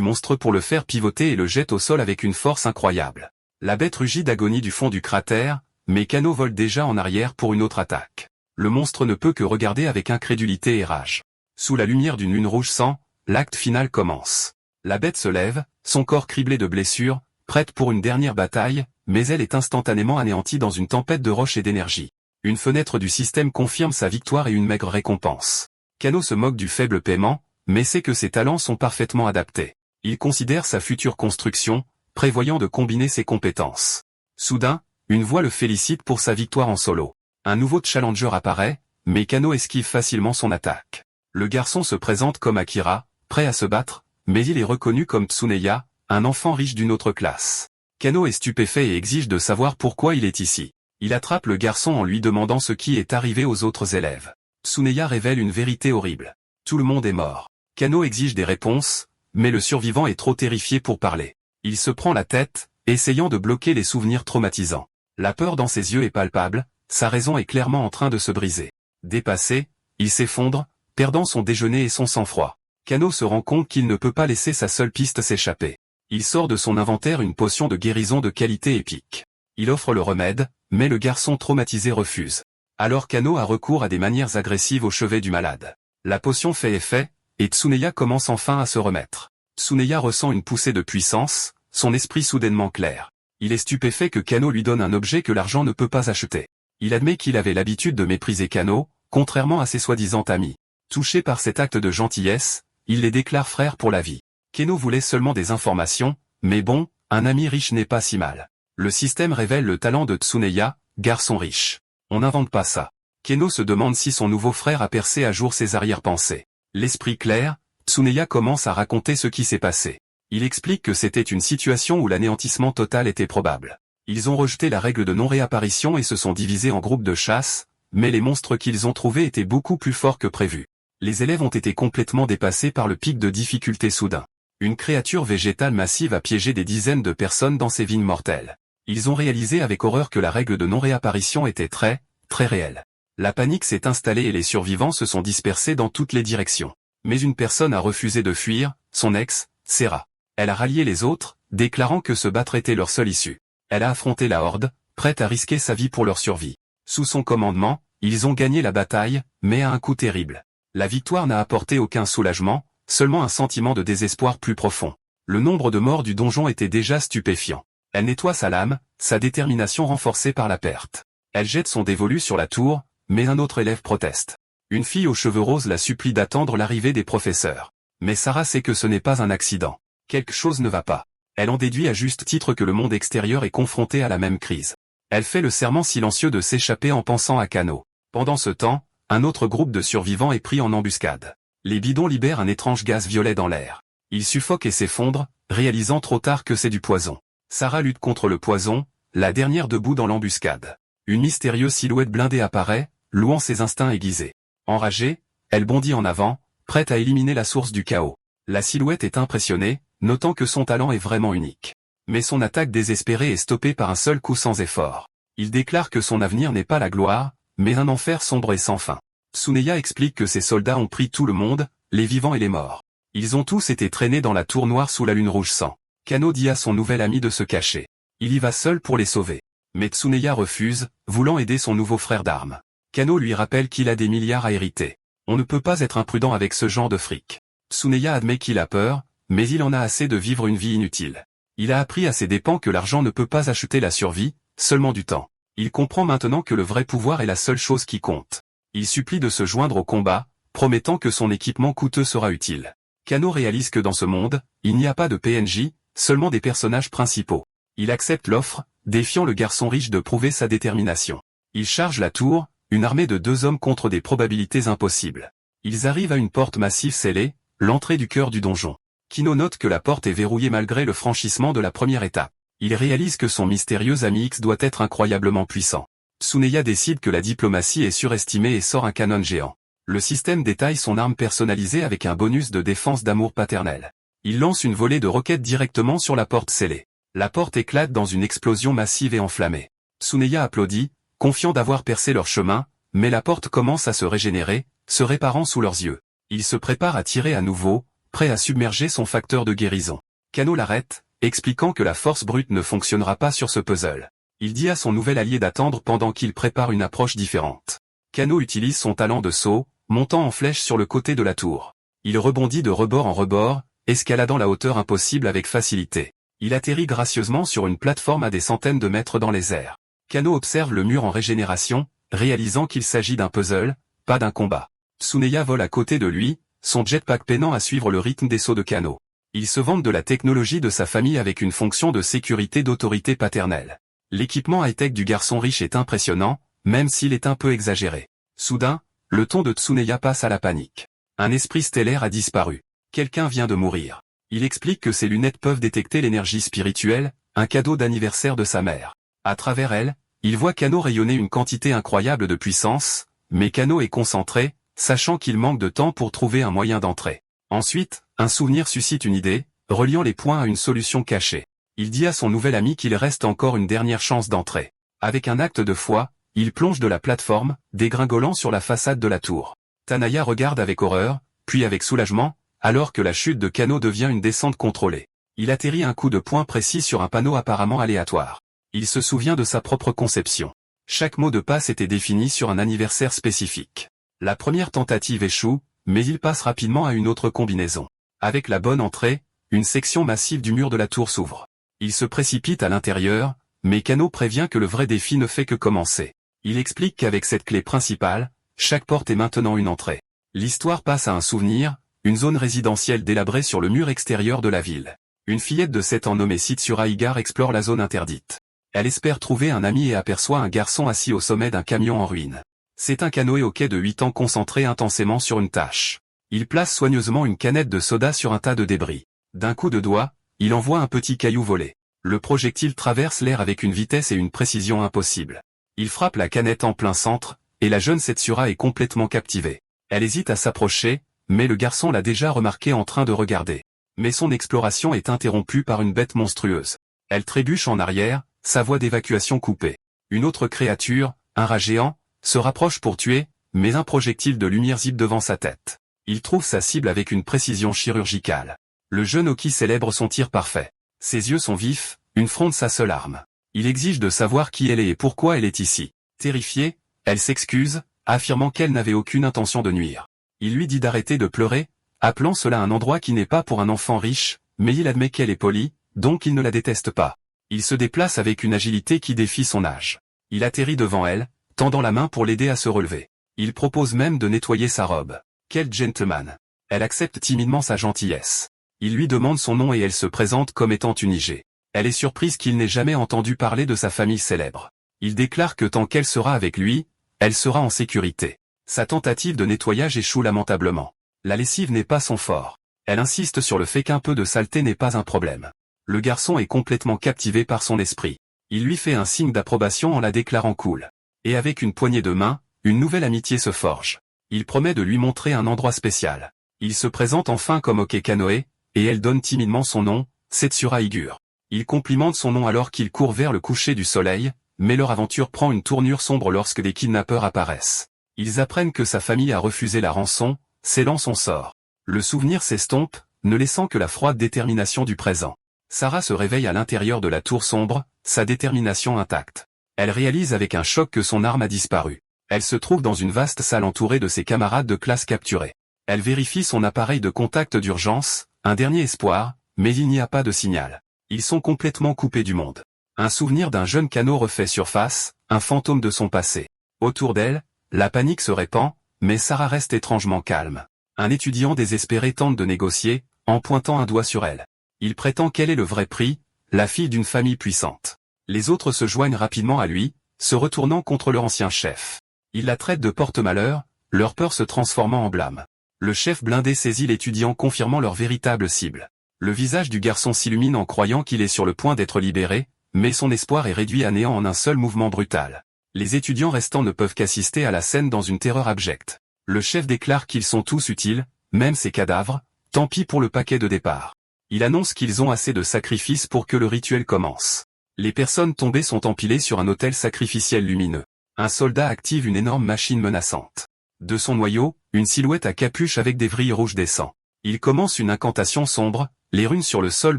monstre pour le faire pivoter et le jette au sol avec une force incroyable. La bête rugit d'agonie du fond du cratère, mais Kano vole déjà en arrière pour une autre attaque. Le monstre ne peut que regarder avec incrédulité et rage. Sous la lumière d'une lune rouge sang, l'acte final commence. La bête se lève, son corps criblé de blessures, prête pour une dernière bataille, mais elle est instantanément anéantie dans une tempête de roches et d'énergie. Une fenêtre du système confirme sa victoire et une maigre récompense. Kano se moque du faible paiement, mais sait que ses talents sont parfaitement adaptés. Il considère sa future construction, prévoyant de combiner ses compétences. Soudain, une voix le félicite pour sa victoire en solo. Un nouveau challenger apparaît, mais Kano esquive facilement son attaque. Le garçon se présente comme Akira, prêt à se battre, mais il est reconnu comme Tsuneya, un enfant riche d'une autre classe. Kano est stupéfait et exige de savoir pourquoi il est ici. Il attrape le garçon en lui demandant ce qui est arrivé aux autres élèves. Tsuneya révèle une vérité horrible. Tout le monde est mort. Kano exige des réponses, mais le survivant est trop terrifié pour parler. Il se prend la tête, essayant de bloquer les souvenirs traumatisants. La peur dans ses yeux est palpable, sa raison est clairement en train de se briser. Dépassé, il s'effondre, perdant son déjeuner et son sang-froid. Kano se rend compte qu'il ne peut pas laisser sa seule piste s'échapper. Il sort de son inventaire une potion de guérison de qualité épique. Il offre le remède, mais le garçon traumatisé refuse. Alors Kano a recours à des manières agressives au chevet du malade. La potion fait effet, et Tsuneya commence enfin à se remettre. Tsuneya ressent une poussée de puissance, son esprit soudainement clair. Il est stupéfait que Kano lui donne un objet que l'argent ne peut pas acheter. Il admet qu'il avait l'habitude de mépriser Kano, contrairement à ses soi-disant amis. Touché par cet acte de gentillesse, il les déclare frères pour la vie. Kano voulait seulement des informations, mais bon, un ami riche n'est pas si mal. Le système révèle le talent de Tsuneya, garçon riche. On n'invente pas ça. Kano se demande si son nouveau frère a percé à jour ses arrière-pensées. L'esprit clair, Tsuneya commence à raconter ce qui s'est passé. Il explique que c'était une situation où l'anéantissement total était probable. Ils ont rejeté la règle de non-réapparition et se sont divisés en groupes de chasse, mais les monstres qu'ils ont trouvés étaient beaucoup plus forts que prévu. Les élèves ont été complètement dépassés par le pic de difficulté soudain. Une créature végétale massive a piégé des dizaines de personnes dans ces vignes mortelles. Ils ont réalisé avec horreur que la règle de non-réapparition était très réelle. La panique s'est installée et les survivants se sont dispersés dans toutes les directions. Mais une personne a refusé de fuir, son ex, Sera. Elle a rallié les autres, déclarant que se battre était leur seule issue. Elle a affronté la horde, prête à risquer sa vie pour leur survie. Sous son commandement, ils ont gagné la bataille, mais à un coût terrible. La victoire n'a apporté aucun soulagement, seulement un sentiment de désespoir plus profond. Le nombre de morts du donjon était déjà stupéfiant. Elle nettoie sa lame, sa détermination renforcée par la perte. Elle jette son dévolu sur la tour, mais un autre élève proteste. Une fille aux cheveux roses la supplie d'attendre l'arrivée des professeurs. Mais Sarah sait que ce n'est pas un accident. Quelque chose ne va pas. Elle en déduit à juste titre que le monde extérieur est confronté à la même crise. Elle fait le serment silencieux de s'échapper en pensant à Kano. Pendant ce temps, un autre groupe de survivants est pris en embuscade. Les bidons libèrent un étrange gaz violet dans l'air. Ils suffoquent et s'effondrent, réalisant trop tard que c'est du poison. Sarah lutte contre le poison, la dernière debout dans l'embuscade. Une mystérieuse silhouette blindée apparaît, louant ses instincts aiguisés. Enragée, elle bondit en avant, prête à éliminer la source du chaos. La silhouette est impressionnée, notant que son talent est vraiment unique. Mais son attaque désespérée est stoppée par un seul coup sans effort. Il déclare que son avenir n'est pas la gloire, mais un enfer sombre et sans fin. Tsuneya explique que ses soldats ont pris tout le monde, les vivants et les morts. Ils ont tous été traînés dans la tour noire sous la lune rouge sang. Kano dit à son nouvel ami de se cacher. Il y va seul pour les sauver. Mais Tsuneya refuse, voulant aider son nouveau frère d'armes. Kano lui rappelle qu'il a des milliards à hériter. On ne peut pas être imprudent avec ce genre de fric. Tsuneya admet qu'il a peur, mais il en a assez de vivre une vie inutile. Il a appris à ses dépens que l'argent ne peut pas acheter la survie, seulement du temps. Il comprend maintenant que le vrai pouvoir est la seule chose qui compte. Il supplie de se joindre au combat, promettant que son équipement coûteux sera utile. Kano réalise que dans ce monde, il n'y a pas de PNJ, seulement des personnages principaux. Il accepte l'offre, défiant le garçon riche de prouver sa détermination. Il charge la tour, une armée de 2 hommes contre des probabilités impossibles. Ils arrivent à une porte massive scellée, l'entrée du cœur du donjon. Kino note que la porte est verrouillée malgré le franchissement de la première étape. Il réalise que son mystérieux ami X doit être incroyablement puissant. Tsuneya décide que la diplomatie est surestimée et sort un canon géant. Le système détaille son arme personnalisée avec un bonus de défense d'amour paternel. Il lance une volée de roquettes directement sur la porte scellée. La porte éclate dans une explosion massive et enflammée. Tsuneya applaudit, confiant d'avoir percé leur chemin, mais la porte commence à se régénérer, se réparant sous leurs yeux. Il se prépare à tirer à nouveau, prêt à submerger son facteur de guérison. Kano l'arrête, expliquant que la force brute ne fonctionnera pas sur ce puzzle. Il dit à son nouvel allié d'attendre pendant qu'il prépare une approche différente. Kano utilise son talent de saut, montant en flèche sur le côté de la tour. Il rebondit de rebord en rebord, escaladant la hauteur impossible avec facilité. Il atterrit gracieusement sur une plateforme à des centaines de mètres dans les airs. Kano observe le mur en régénération, réalisant qu'il s'agit d'un puzzle, pas d'un combat. Tsuneya vole à côté de lui, son jetpack peinant à suivre le rythme des sauts de Kano. Il se vante de la technologie de sa famille avec une fonction de sécurité d'autorité paternelle. L'équipement high-tech du garçon riche est impressionnant, même s'il est un peu exagéré. Soudain, le ton de Tsuneya passe à la panique. Un esprit stellaire a disparu. Quelqu'un vient de mourir. Il explique que ses lunettes peuvent détecter l'énergie spirituelle, un cadeau d'anniversaire de sa mère. À travers elle, il voit Kano rayonner une quantité incroyable de puissance, mais Kano est concentré, sachant qu'il manque de temps pour trouver un moyen d'entrer. Ensuite, un souvenir suscite une idée, reliant les points à une solution cachée. Il dit à son nouvel ami qu'il reste encore une dernière chance d'entrer. Avec un acte de foi, il plonge de la plateforme, dégringolant sur la façade de la tour. Tanaya regarde avec horreur, puis avec soulagement, alors que la chute de Kano devient une descente contrôlée. Il atterrit un coup de poing précis sur un panneau apparemment aléatoire. Il se souvient de sa propre conception. Chaque mot de passe était défini sur un anniversaire spécifique. La première tentative échoue, mais il passe rapidement à une autre combinaison. Avec la bonne entrée, une section massive du mur de la tour s'ouvre. Il se précipite à l'intérieur, mais Kano prévient que le vrai défi ne fait que commencer. Il explique qu'avec cette clé principale, chaque porte est maintenant une entrée. L'histoire passe à un souvenir, une zone résidentielle délabrée sur le mur extérieur de la ville. Une fillette de 7 ans nommée Sitsura Igar explore la zone interdite. Elle espère trouver un ami et aperçoit un garçon assis au sommet d'un camion en ruine. C'est un canoë au quai de 8 ans concentré intensément sur une tâche. Il place soigneusement une canette de soda sur un tas de débris. D'un coup de doigt, il envoie un petit caillou voler. Le projectile traverse l'air avec une vitesse et une précision impossibles. Il frappe la canette en plein centre, et la jeune Setsura est complètement captivée. Elle hésite à s'approcher, mais le garçon l'a déjà remarqué en train de regarder. Mais son exploration est interrompue par une bête monstrueuse. Elle trébuche en arrière, sa voie d'évacuation coupée. Une autre créature, un rat géant, se rapproche pour tuer, mais un projectile de lumière zippe devant sa tête. Il trouve sa cible avec une précision chirurgicale. Le jeune Oki célèbre son tir parfait. Ses yeux sont vifs, une fronde sa seule arme. Il exige de savoir qui elle est et pourquoi elle est ici. Terrifiée, elle s'excuse, affirmant qu'elle n'avait aucune intention de nuire. Il lui dit d'arrêter de pleurer, appelant cela un endroit qui n'est pas pour un enfant riche, mais il admet qu'elle est polie, donc il ne la déteste pas. Il se déplace avec une agilité qui défie son âge. Il atterrit devant elle, tendant la main pour l'aider à se relever. Il propose même de nettoyer sa robe. Quel gentleman. Elle accepte timidement sa gentillesse. Il lui demande son nom et elle se présente comme étant une IG. Elle est surprise qu'il n'ait jamais entendu parler de sa famille célèbre. Il déclare que tant qu'elle sera avec lui, elle sera en sécurité. Sa tentative de nettoyage échoue lamentablement. La lessive n'est pas son fort. Elle insiste sur le fait qu'un peu de saleté n'est pas un problème. Le garçon est complètement captivé par son esprit. Il lui fait un signe d'approbation en la déclarant cool. Et avec une poignée de main, une nouvelle amitié se forge. Il promet de lui montrer un endroit spécial. Il se présente enfin comme Oki Kanoe, et elle donne timidement son nom, Setsura Igur. Il complimente son nom alors qu'il court vers le coucher du soleil, mais leur aventure prend une tournure sombre lorsque des kidnappeurs apparaissent. Ils apprennent que sa famille a refusé la rançon, scellant son sort. Le souvenir s'estompe, ne laissant que la froide détermination du présent. Sarah se réveille à l'intérieur de la tour sombre, sa détermination intacte. Elle réalise avec un choc que son arme a disparu. Elle se trouve dans une vaste salle entourée de ses camarades de classe capturés. Elle vérifie son appareil de contact d'urgence, un dernier espoir, mais il n'y a pas de signal. Ils sont complètement coupés du monde. Un souvenir d'un jeune Kano refait surface, un fantôme de son passé. Autour d'elle, la panique se répand, mais Sarah reste étrangement calme. Un étudiant désespéré tente de négocier, en pointant un doigt sur elle. Il prétend qu'elle est le vrai prix, la fille d'une famille puissante. Les autres se joignent rapidement à lui, se retournant contre leur ancien chef. Ils la traitent de porte-malheur, leur peur se transformant en blâme. Le chef blindé saisit l'étudiant confirmant leur véritable cible. Le visage du garçon s'illumine en croyant qu'il est sur le point d'être libéré, mais son espoir est réduit à néant en un seul mouvement brutal. Les étudiants restants ne peuvent qu'assister à la scène dans une terreur abjecte. Le chef déclare qu'ils sont tous utiles, même ces cadavres, tant pis pour le paquet de départ. Il annonce qu'ils ont assez de sacrifices pour que le rituel commence. Les personnes tombées sont empilées sur un autel sacrificiel lumineux. Un soldat active une énorme machine menaçante. De son noyau, une silhouette à capuche avec des vrilles rouges descend. Il commence une incantation sombre, les runes sur le sol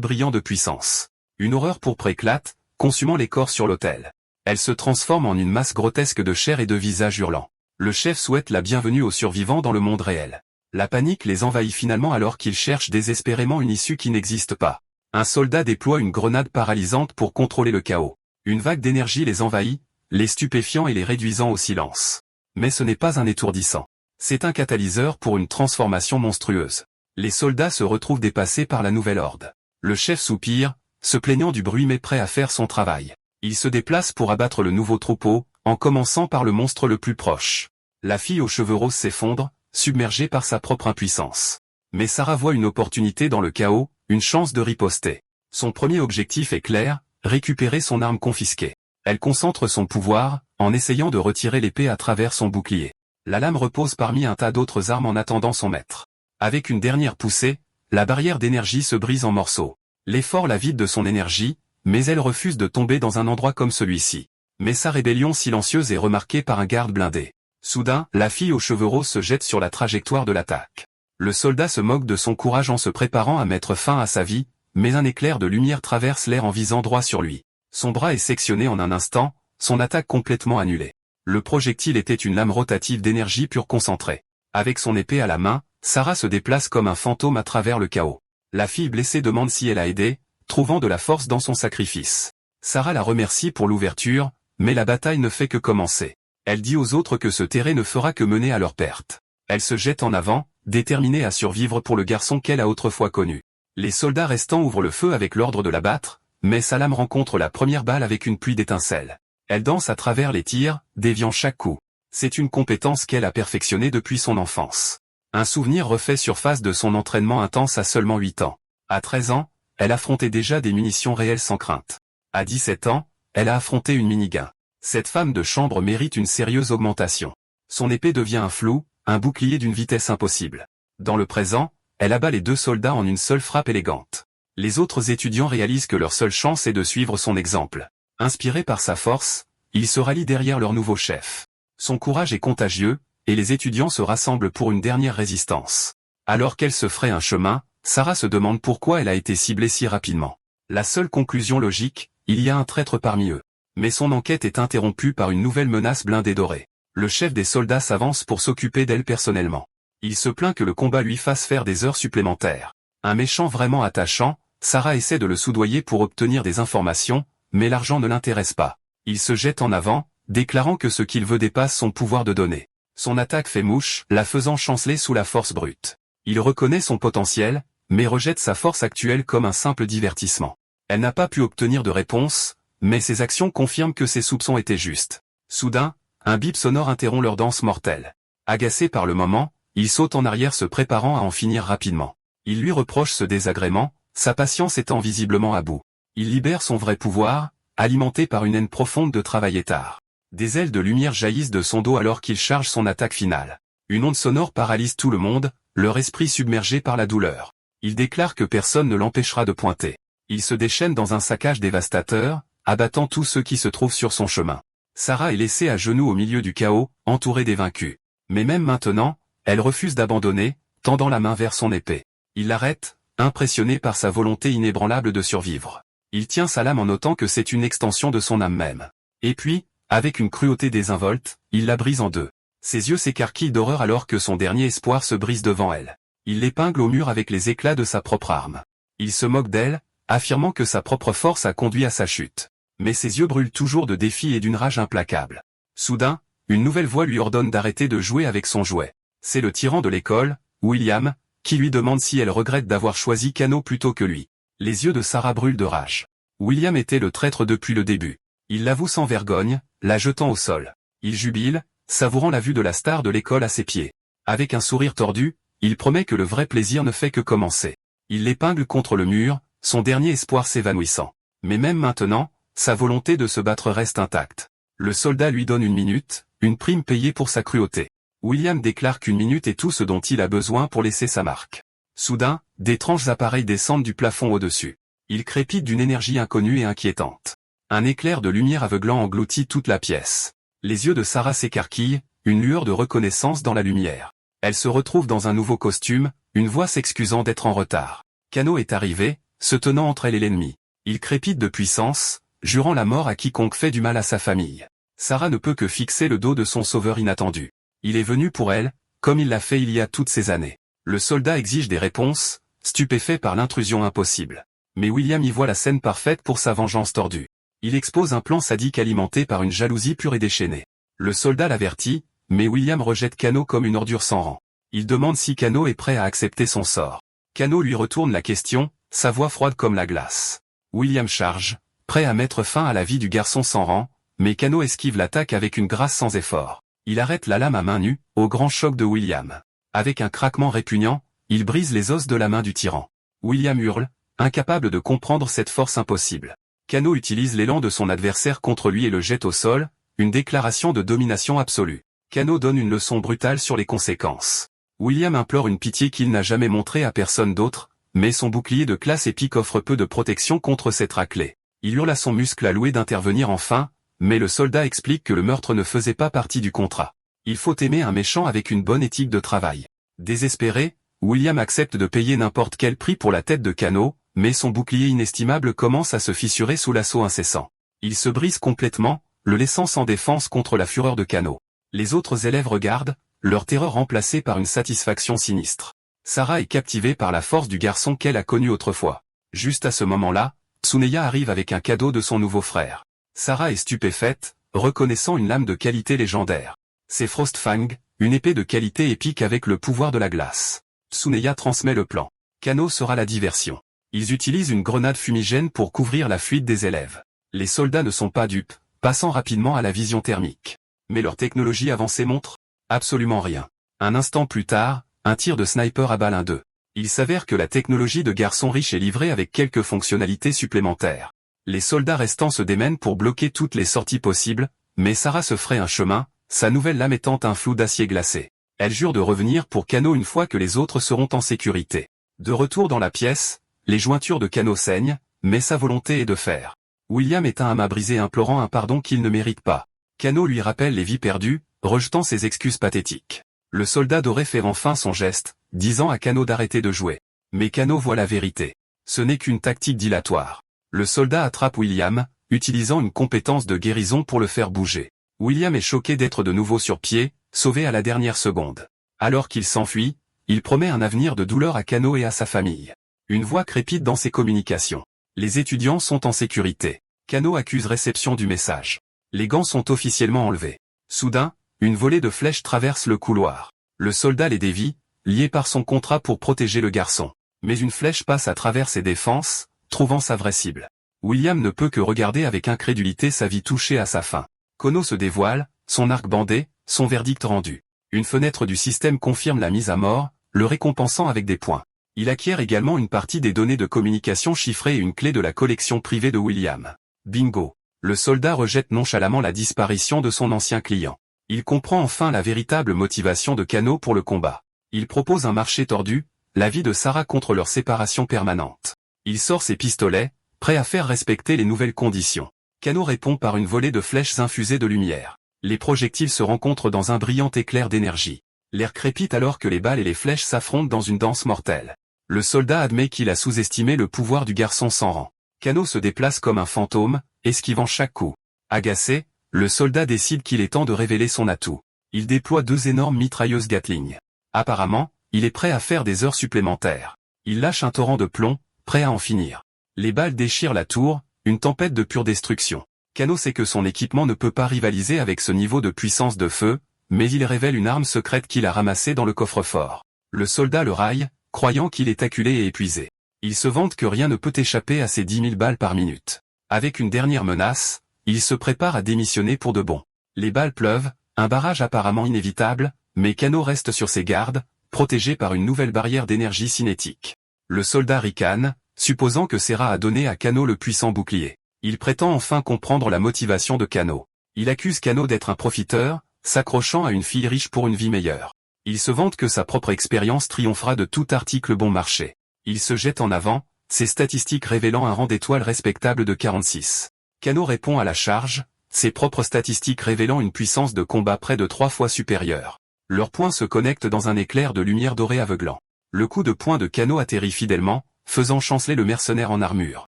brillant de puissance. Une horreur pourpre éclate, consumant les corps sur l'autel. Elle se transforme en une masse grotesque de chair et de visages hurlants. Le chef souhaite la bienvenue aux survivants dans le monde réel. La panique les envahit finalement alors qu'ils cherchent désespérément une issue qui n'existe pas. Un soldat déploie une grenade paralysante pour contrôler le chaos. Une vague d'énergie les envahit, les stupéfiant et les réduisant au silence. Mais ce n'est pas un étourdissant. C'est un catalyseur pour une transformation monstrueuse. Les soldats se retrouvent dépassés par la nouvelle horde. Le chef soupire, se plaignant du bruit mais prêt à faire son travail. Il se déplace pour abattre le nouveau troupeau, en commençant par le monstre le plus proche. La fille aux cheveux roses s'effondre, submergée par sa propre impuissance. Mais Sarah voit une opportunité dans le chaos, une chance de riposter. Son premier objectif est clair, récupérer son arme confisquée. Elle concentre son pouvoir, en essayant de retirer l'épée à travers son bouclier. La lame repose parmi un tas d'autres armes en attendant son maître. Avec une dernière poussée, la barrière d'énergie se brise en morceaux. L'effort la vide de son énergie, mais elle refuse de tomber dans un endroit comme celui-ci. Mais sa rébellion silencieuse est remarquée par un garde blindé. Soudain, la fille aux cheveux roses se jette sur la trajectoire de l'attaque. Le soldat se moque de son courage en se préparant à mettre fin à sa vie, mais un éclair de lumière traverse l'air en visant droit sur lui. Son bras est sectionné en un instant, son attaque complètement annulée. Le projectile était une lame rotative d'énergie pure concentrée. Avec son épée à la main, Sarah se déplace comme un fantôme à travers le chaos. La fille blessée demande si elle a aidé, trouvant de la force dans son sacrifice. Sarah la remercie pour l'ouverture, mais la bataille ne fait que commencer. Elle dit aux autres que ce terrain ne fera que mener à leur perte. Elle se jette en avant, déterminée à survivre pour le garçon qu'elle a autrefois connu. Les soldats restants ouvrent le feu avec l'ordre de l'abattre, mais sa lame rencontre la première balle avec une pluie d'étincelles. Elle danse à travers les tirs, déviant chaque coup. C'est une compétence qu'elle a perfectionnée depuis son enfance. Un souvenir refait surface de son entraînement intense à seulement 8 ans. À 13 ans, elle affrontait déjà des munitions réelles sans crainte. À 17 ans, elle a affronté une minigun. Cette femme de chambre mérite une sérieuse augmentation. Son épée devient un flou, un bouclier d'une vitesse impossible. Dans le présent, elle abat les 2 soldats en une seule frappe élégante. Les autres étudiants réalisent que leur seule chance est de suivre son exemple. Inspirés par sa force, ils se rallient derrière leur nouveau chef. Son courage est contagieux, et les étudiants se rassemblent pour une dernière résistance. Alors qu'elle se ferait un chemin, Sarah se demande pourquoi elle a été ciblée si rapidement. La seule conclusion logique, il y a un traître parmi eux. Mais son enquête est interrompue par une nouvelle menace blindée dorée. Le chef des soldats s'avance pour s'occuper d'elle personnellement. Il se plaint que le combat lui fasse faire des heures supplémentaires. Un méchant vraiment attachant, Sarah essaie de le soudoyer pour obtenir des informations, mais l'argent ne l'intéresse pas. Il se jette en avant, déclarant que ce qu'il veut dépasse son pouvoir de donner. Son attaque fait mouche, la faisant chanceler sous la force brute. Il reconnaît son potentiel, mais rejette sa force actuelle comme un simple divertissement. Elle n'a pas pu obtenir de réponse, mais ses actions confirment que ses soupçons étaient justes. Soudain, un bip sonore interrompt leur danse mortelle. Agacé par le moment, il saute en arrière se préparant à en finir rapidement. Il lui reproche ce désagrément, sa patience étant visiblement à bout. Il libère son vrai pouvoir, alimenté par une haine profonde de travailler tard. Des ailes de lumière jaillissent de son dos alors qu'il charge son attaque finale. Une onde sonore paralyse tout le monde, leur esprit submergé par la douleur. Il déclare que personne ne l'empêchera de pointer. Il se déchaîne dans un saccage dévastateur, abattant tous ceux qui se trouvent sur son chemin. Sarah est laissée à genoux au milieu du chaos, entourée des vaincus. Mais même maintenant, elle refuse d'abandonner, tendant la main vers son épée. Il l'arrête, impressionné par sa volonté inébranlable de survivre. Il tient sa lame en notant que c'est une extension de son âme même. Et puis, avec une cruauté désinvolte, il la brise en deux. Ses yeux s'écarquillent d'horreur alors que son dernier espoir se brise devant elle. Il l'épingle au mur avec les éclats de sa propre arme. Il se moque d'elle, affirmant que sa propre force a conduit à sa chute. Mais ses yeux brûlent toujours de défi et d'une rage implacable. Soudain, une nouvelle voix lui ordonne d'arrêter de jouer avec son jouet. C'est le tyran de l'école, William, qui lui demande si elle regrette d'avoir choisi Kano plutôt que lui. Les yeux de Sarah brûlent de rage. William était le traître depuis le début. Il l'avoue sans vergogne, la jetant au sol. Il jubile, savourant la vue de la star de l'école à ses pieds. Avec un sourire tordu, il promet que le vrai plaisir ne fait que commencer. Il l'épingle contre le mur, son dernier espoir s'évanouissant. Mais même maintenant, sa volonté de se battre reste intacte. Le soldat lui donne 1 minute, une prime payée pour sa cruauté. William déclare qu'1 minute est tout ce dont il a besoin pour laisser sa marque. Soudain, d'étranges appareils descendent du plafond au-dessus. Ils crépitent d'une énergie inconnue et inquiétante. Un éclair de lumière aveuglant engloutit toute la pièce. Les yeux de Sarah s'écarquillent, une lueur de reconnaissance dans la lumière. Elle se retrouve dans un nouveau costume, une voix s'excusant d'être en retard. Kano est arrivé, se tenant entre elle et l'ennemi. Il crépite de puissance, jurant la mort à quiconque fait du mal à sa famille. Sarah ne peut que fixer le dos de son sauveur inattendu. Il est venu pour elle, comme il l'a fait il y a toutes ces années. Le soldat exige des réponses, stupéfait par l'intrusion impossible. Mais William y voit la scène parfaite pour sa vengeance tordue. Il expose un plan sadique alimenté par une jalousie pure et déchaînée. Le soldat l'avertit, mais William rejette Kano comme une ordure sans rang. Il demande si Kano est prêt à accepter son sort. Kano lui retourne la question, sa voix froide comme la glace. William charge, prêt à mettre fin à la vie du garçon sans rang, mais Kano esquive l'attaque avec une grâce sans effort. Il arrête la lame à main nue, au grand choc de William. Avec un craquement répugnant, il brise les os de la main du tyran. William hurle, incapable de comprendre cette force impossible. Kano utilise l'élan de son adversaire contre lui et le jette au sol, une déclaration de domination absolue. Kano donne une leçon brutale sur les conséquences. William implore une pitié qu'il n'a jamais montrée à personne d'autre, mais son bouclier de classe épique offre peu de protection contre cette raclée. Il hurle à son muscle alloué d'intervenir enfin, mais le soldat explique que le meurtre ne faisait pas partie du contrat. Il faut aimer un méchant avec une bonne éthique de travail. Désespéré, William accepte de payer n'importe quel prix pour la tête de Kano, mais son bouclier inestimable commence à se fissurer sous l'assaut incessant. Il se brise complètement, le laissant sans défense contre la fureur de Kano. Les autres élèves regardent, leur terreur remplacée par une satisfaction sinistre. Sarah est captivée par la force du garçon qu'elle a connu autrefois. Juste à ce moment-là, Tsuneya arrive avec un cadeau de son nouveau frère. Sarah est stupéfaite, reconnaissant une lame de qualité légendaire. C'est Frostfang, une épée de qualité épique avec le pouvoir de la glace. Tsuneya transmet le plan. Kano sera la diversion. Ils utilisent une grenade fumigène pour couvrir la fuite des élèves. Les soldats ne sont pas dupes, passant rapidement à la vision thermique. Mais leur technologie avancée montre absolument rien. Un instant plus tard, un tir de sniper abat l'un d'eux. Il s'avère que la technologie de garçon riche est livrée avec quelques fonctionnalités supplémentaires. Les soldats restants se démènent pour bloquer toutes les sorties possibles, mais Sarah se fraye un chemin, sa nouvelle lame étant un flou d'acier glacé. Elle jure de revenir pour Kano une fois que les autres seront en sécurité. De retour dans la pièce, les jointures de Kano saignent, mais sa volonté est de faire. William éteint un mât brisé implorant un pardon qu'il ne mérite pas. Kano lui rappelle les vies perdues, rejetant ses excuses pathétiques. Le soldat doré fait enfin son geste, disant à Kano d'arrêter de jouer. Mais Kano voit la vérité. Ce n'est qu'une tactique dilatoire. Le soldat attrape William, utilisant une compétence de guérison pour le faire bouger. William est choqué d'être de nouveau sur pied, sauvé à la dernière seconde. Alors qu'il s'enfuit, il promet un avenir de douleur à Kano et à sa famille. Une voix crépite dans ses communications. Les étudiants sont en sécurité. Kano accuse réception du message. Les gants sont officiellement enlevés. Soudain, une volée de flèches traverse le couloir. Le soldat les dévie, lié par son contrat pour protéger le garçon. Mais une flèche passe à travers ses défenses, trouvant sa vraie cible. William ne peut que regarder avec incrédulité sa vie touchée à sa fin. Kano se dévoile, son arc bandé, son verdict rendu. Une fenêtre du système confirme la mise à mort, le récompensant avec des points. Il acquiert également une partie des données de communication chiffrées et une clé de la collection privée de William. Bingo! Le soldat rejette nonchalamment la disparition de son ancien client. Il comprend enfin la véritable motivation de Kano pour le combat. Il propose un marché tordu, la vie de Sarah contre leur séparation permanente. Il sort ses pistolets, prêt à faire respecter les nouvelles conditions. Kano répond par une volée de flèches infusées de lumière. Les projectiles se rencontrent dans un brillant éclair d'énergie. L'air crépite alors que les balles et les flèches s'affrontent dans une danse mortelle. Le soldat admet qu'il a sous-estimé le pouvoir du garçon sans rang. Kano se déplace comme un fantôme, esquivant chaque coup. Agacé, le soldat décide qu'il est temps de révéler son atout. Il déploie 2 énormes mitrailleuses Gatling. Apparemment, il est prêt à faire des heures supplémentaires. Il lâche un torrent de plomb, prêt à en finir. Les balles déchirent la tour, une tempête de pure destruction. Kano sait que son équipement ne peut pas rivaliser avec ce niveau de puissance de feu, mais il révèle une arme secrète qu'il a ramassée dans le coffre-fort. Le soldat le raille, croyant qu'il est acculé et épuisé. Il se vante que rien ne peut échapper à ses 10 000 balles par minute. Avec une dernière menace, il se prépare à démissionner pour de bon. Les balles pleuvent, un barrage apparemment inévitable, mais Kano reste sur ses gardes, protégé par une nouvelle barrière d'énergie cinétique. Le soldat ricane, supposant que Serra a donné à Kano le puissant bouclier. Il prétend enfin comprendre la motivation de Kano. Il accuse Kano d'être un profiteur, s'accrochant à une fille riche pour une vie meilleure. Il se vante que sa propre expérience triomphera de tout article bon marché. Il se jette en avant, ses statistiques révélant un rang d'étoiles respectable de 46. Kano répond à la charge, ses propres statistiques révélant une puissance de combat près de 3 fois supérieure. Leurs poings se connectent dans un éclair de lumière dorée aveuglant. Le coup de poing de Kano atterrit fidèlement, faisant chanceler le mercenaire en armure.